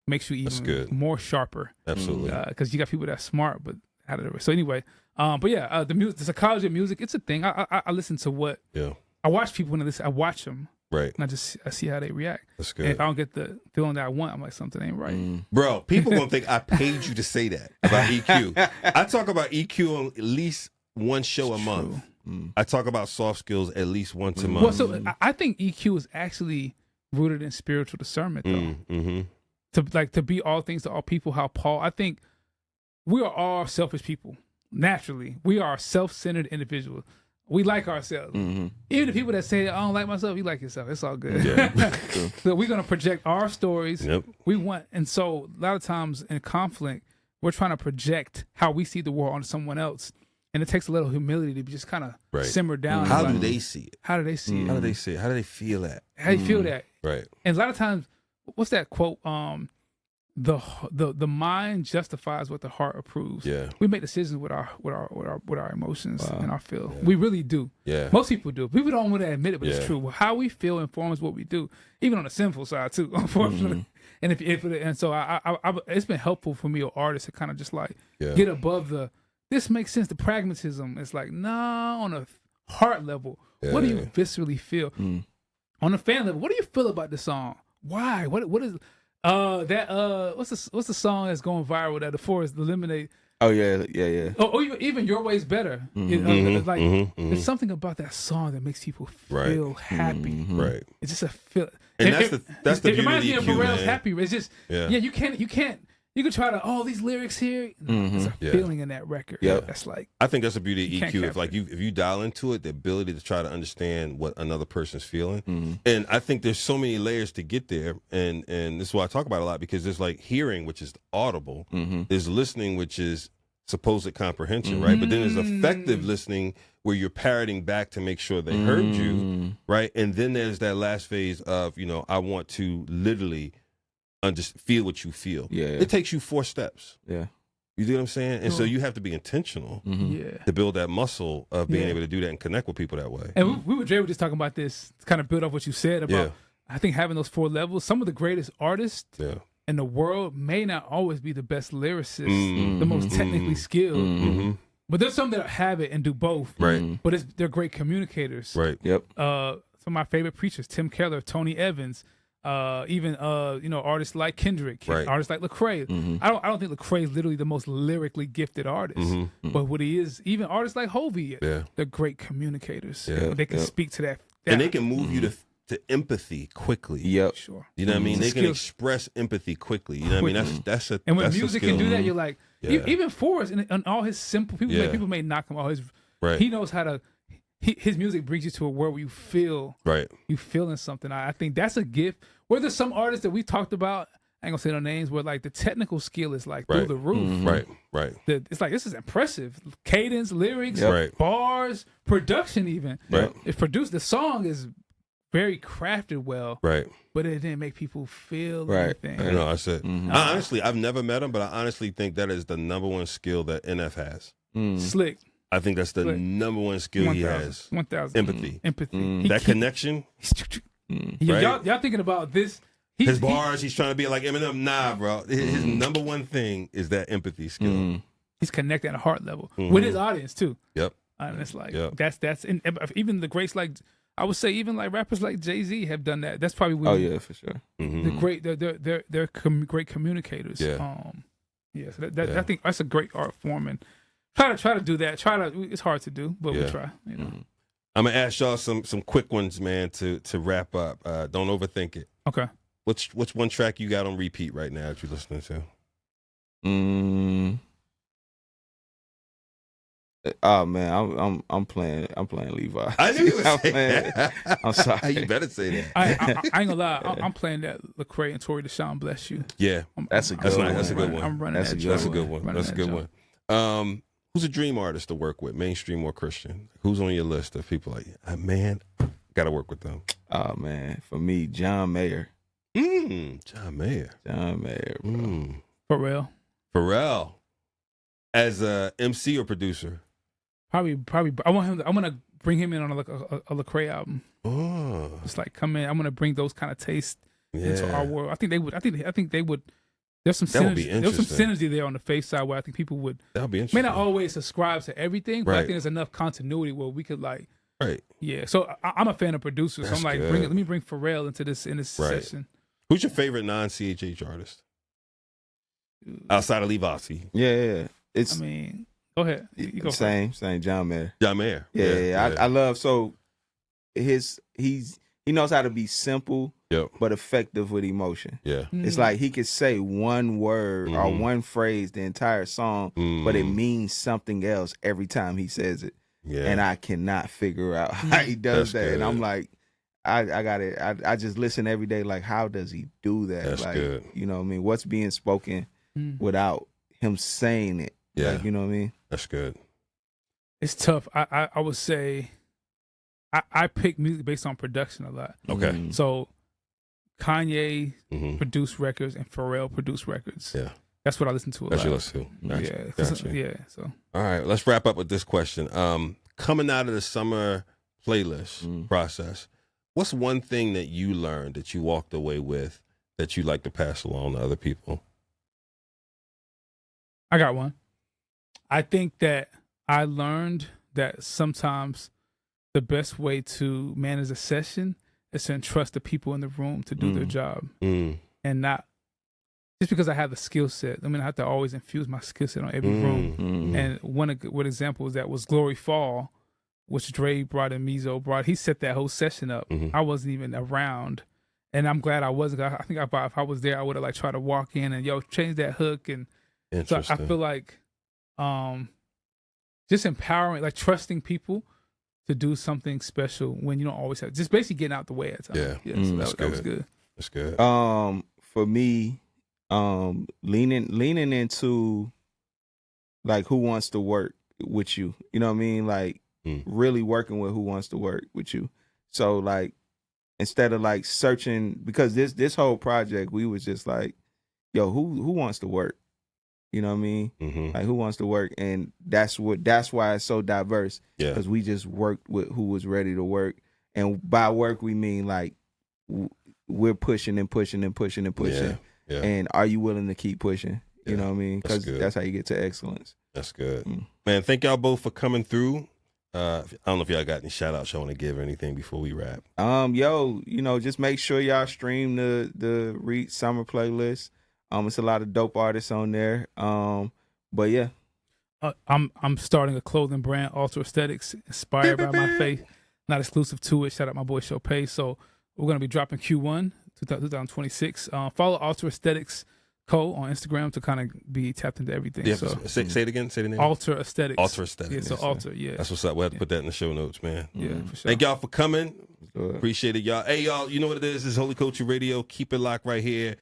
[SPEAKER 1] makes you even more sharper.
[SPEAKER 3] Absolutely.
[SPEAKER 1] Because you got people that's smart, but out of the way. So anyway, but yeah, the psychology of music, it's a thing. I listen to what I watch people when I listen. I watch them.
[SPEAKER 3] Right.
[SPEAKER 1] And I see how they react.
[SPEAKER 3] That's good.
[SPEAKER 1] And if I don't get the feeling that I want, I'm like, something ain't right.
[SPEAKER 3] Bro, people gonna think I paid you to say that about EQ. I talk about EQ on at least one show a month. I talk about soft skills at least once a month.
[SPEAKER 1] Well, so I think EQ is actually rooted in spiritual discernment, though. To be all things to all people, how Paul, I think we are all selfish people. Naturally, we are self-centered individuals. We like ourselves. Even the people that say, I don't like myself, you like yourself. It's all good. So we're going to project our stories. We want, and so a lot of times in conflict, we're trying to project how we see the world onto someone else. And it takes a little humility to just kind of simmer down.
[SPEAKER 3] How do they see it?
[SPEAKER 1] How do they see it?
[SPEAKER 3] How do they see it? How do they feel that?
[SPEAKER 1] How do you feel that?
[SPEAKER 3] Right.
[SPEAKER 1] And a lot of times, what's that quote? The mind justifies what the heart approves.
[SPEAKER 3] Yeah.
[SPEAKER 1] We make decisions with our emotions and our feel. Yeah. We really do.
[SPEAKER 3] Yeah.
[SPEAKER 1] Most people do. People don't want to admit it, but it's true. How we feel informs what we do, even on the sinful side too, unfortunately. And and so I it's been helpful for me, an artist, to kind of just like get above this makes sense. The pragmatism. It's like, nah, on a heart level, what do you viscerally feel? On a fan level, what do you feel about the song? Why? What is what's the song that's going viral that the Forest, the Lemonade?
[SPEAKER 2] Oh yeah.
[SPEAKER 1] Oh, even Your Way's Better. There's something about that song that makes people feel happy.
[SPEAKER 3] Right.
[SPEAKER 1] It's just a feel.
[SPEAKER 3] And that's the beauty
[SPEAKER 1] it reminds me of
[SPEAKER 3] EQ,
[SPEAKER 1] Pharrell's
[SPEAKER 3] man.
[SPEAKER 1] Happy. It's just you can't. You can try to these lyrics here. There's a feeling in that record. That's like,
[SPEAKER 3] I think that's the beauty of EQ.
[SPEAKER 1] If
[SPEAKER 3] you dial into it, the ability to try to understand what another person's feeling. And I think there's so many layers to get there. And this is what I talk about a lot, because there's like hearing, which is audible. There's listening, which is supposed comprehension, right? But then there's effective listening, where you're parroting back to make sure they heard you, right? And then there's that last phase of, I want to literally feel what you feel. It takes you 4 steps. You see what I'm saying? And so you have to be intentional to build that muscle of being able to do that and connect with people that way.
[SPEAKER 1] And Dre were just talking about this to kind of build off what you said about, I think having those 4 levels, some of the greatest artists in the world may not always be the best lyricists, the most technically skilled. But there's some that have it and do both.
[SPEAKER 3] Right.
[SPEAKER 1] But they're great communicators.
[SPEAKER 3] Right.
[SPEAKER 2] Yep.
[SPEAKER 1] Some of my favorite preachers, Tim Keller, Tony Evans, even artists like Kendrick, artists like Lecrae. I don't think Lecrae is literally the most lyrically gifted artist, but what he is, even artists like Hovey, they're great communicators. They can speak to that,
[SPEAKER 3] and they can move you to empathy quickly.
[SPEAKER 2] Yep.
[SPEAKER 1] Sure.
[SPEAKER 3] You know what I mean? They can express empathy quickly. You know what I mean? That's a
[SPEAKER 1] and when
[SPEAKER 3] that's
[SPEAKER 1] music
[SPEAKER 3] a skill.
[SPEAKER 1] can do that, you're like, even Forrest and all his simple people may knock him out. He knows how to. His music brings you to a world where you feel you feeling something. I think that's a gift. Where there's some artists that we talked about, I ain't gonna say no names, where like the technical skill is like through the roof.
[SPEAKER 3] Right.
[SPEAKER 1] It's like, this is impressive. Cadence, lyrics, bars, production even. If produced, the song is very crafted well. But it didn't make people feel anything.
[SPEAKER 3] I know, I said. Honestly, I've never met him, but I honestly think that is the number one skill that NF has.
[SPEAKER 1] Slick.
[SPEAKER 3] I think that's the number one skill he has.
[SPEAKER 1] 1,000.
[SPEAKER 3] Empathy. That connection.
[SPEAKER 1] Y'all thinking about this.
[SPEAKER 3] His bars, he's trying to be like Eminem. Nah, bro. His number one thing is that empathy skill.
[SPEAKER 1] He's connected at a heart level with his audience too.
[SPEAKER 3] Yep.
[SPEAKER 1] And it's like that's even the greats, like I would say, even like rappers like Jay-Z have done that. That's probably
[SPEAKER 2] for sure.
[SPEAKER 1] They're great communicators. So I think that's a great art form, and try to do that. It's hard to do, but we try.
[SPEAKER 3] I'm gonna ask y'all some quick ones, man, to wrap up. Don't overthink it.
[SPEAKER 1] Okay.
[SPEAKER 3] Which one track you got on repeat right now that you're listening to?
[SPEAKER 2] Oh man, I'm playing Levi.
[SPEAKER 3] I knew you would say that.
[SPEAKER 2] I'm sorry.
[SPEAKER 3] You better say that.
[SPEAKER 1] I ain't gonna lie. I'm playing that Lecrae and Tory Deshaun Bless You.
[SPEAKER 3] Yeah,
[SPEAKER 2] that's a good one.
[SPEAKER 3] That's a good one.
[SPEAKER 1] I'm running
[SPEAKER 2] that's
[SPEAKER 1] that.
[SPEAKER 2] a good
[SPEAKER 3] one. That's a good one. Who's a dream artist to work with, mainstream or Christian? Who's on your list of people like, man, got to work with them?
[SPEAKER 2] Oh man, for me, John Mayer.
[SPEAKER 3] John Mayer, bro.
[SPEAKER 1] Pharrell.
[SPEAKER 3] As a MC or producer?
[SPEAKER 1] Probably. I want him. I'm gonna bring him in on a Lecrae album.
[SPEAKER 3] Oh,
[SPEAKER 1] it's like come in. I'm gonna bring those kind of tastes into our world. I think they would. I think they would. There's some synergy. There's some synergy there on the face side where I think people would.
[SPEAKER 3] That would be interesting.
[SPEAKER 1] May not always subscribe to everything, but I think there's enough continuity where we could like. Yeah. So I'm a fan of producers. So I'm like, let me bring Pharrell into this session.
[SPEAKER 3] Who's your favorite non-CHH artist outside of Levi?
[SPEAKER 2] Yeah.
[SPEAKER 1] I mean, go ahead. You go
[SPEAKER 2] same John Mayer.
[SPEAKER 3] John Mayer.
[SPEAKER 2] Yeah. I love he knows how to be simple but effective with emotion.
[SPEAKER 3] Yeah.
[SPEAKER 2] It's like he could say one word or one phrase the entire song, but it means something else every time he says it. Yeah. And I cannot figure out how he does that. Good. And I'm like, I got it. I just listen every day. Like, how does he do that?
[SPEAKER 3] That's
[SPEAKER 2] like,
[SPEAKER 3] good.
[SPEAKER 2] You know what I mean? What's being spoken without him saying it?
[SPEAKER 3] Yeah.
[SPEAKER 2] Like, you know what I mean?
[SPEAKER 3] That's good.
[SPEAKER 1] It's tough. I would say I pick music based on production a lot.
[SPEAKER 3] Okay.
[SPEAKER 1] So Kanye produced records and Pharrell produced records.
[SPEAKER 3] Yeah.
[SPEAKER 1] That's what I listen to a lot.
[SPEAKER 3] That's what you listen to.
[SPEAKER 1] Gotcha. Yeah. So.
[SPEAKER 3] All right. Let's wrap up with this question. Coming out of the summer playlist process, what's one thing that you learned that you walked away with that you'd like to pass along to other people?
[SPEAKER 1] I got one. I think that I learned that sometimes the best way to manage a session is to entrust the people in the room to do their job and not just because I have the skill set. I mean, I have to always infuse my skill set on every room. And one example of that was Glory Fall, which Dre brought and Mizo brought. He set that whole session up. I wasn't even around. And I'm glad I wasn't. I think if I was there, I would have like tried to walk in and change that hook. And so I feel like just empowering, like trusting people to do something special when you don't always have, just basically getting out the way at times.
[SPEAKER 3] Yeah.
[SPEAKER 1] So that was good.
[SPEAKER 3] That's good.
[SPEAKER 2] For me, leaning into like who wants to work with you. You know what I mean? Like really working with who wants to work with you. So like instead of like searching, because this whole project we was just like, yo, who wants to work? You know what I mean? Like, who wants to work? And that's why it's so diverse.
[SPEAKER 3] Yeah.
[SPEAKER 2] Because we just worked with who was ready to work. And by work, we mean like we're pushing and pushing and pushing and pushing.
[SPEAKER 3] Yeah.
[SPEAKER 2] And are you willing to keep pushing? You know what I mean? Because
[SPEAKER 3] That's
[SPEAKER 2] how you get to excellence.
[SPEAKER 3] That's good. Man, thank y'all both for coming through. I don't know if y'all got any shout outs y'all want to give or anything before we wrap.
[SPEAKER 2] Just make sure y'all stream the Reach Summer playlist. It's a lot of dope artists on there. But yeah.
[SPEAKER 1] I'm starting a clothing brand, Alter Aesthetics, inspired by my faith, not exclusive to it. Shout out my boy Chopay. So we're gonna be dropping Q1 2026. Follow Alter Aesthetics Co on Instagram to kind of be tapped into everything.
[SPEAKER 3] Yeah,
[SPEAKER 1] so
[SPEAKER 3] say it again. Say the name.
[SPEAKER 1] Alter Aesthetics.
[SPEAKER 3] Alter Aesthetics.
[SPEAKER 1] Yeah, so Alter. Yeah,
[SPEAKER 3] that's what's up. We'll have to put that in the show notes, man.
[SPEAKER 1] Yeah, for sure.
[SPEAKER 3] Thank y'all for coming. Appreciate it, y'all. Hey, y'all. You know what it is? This is Holy Culture Radio. Keep it locked right here.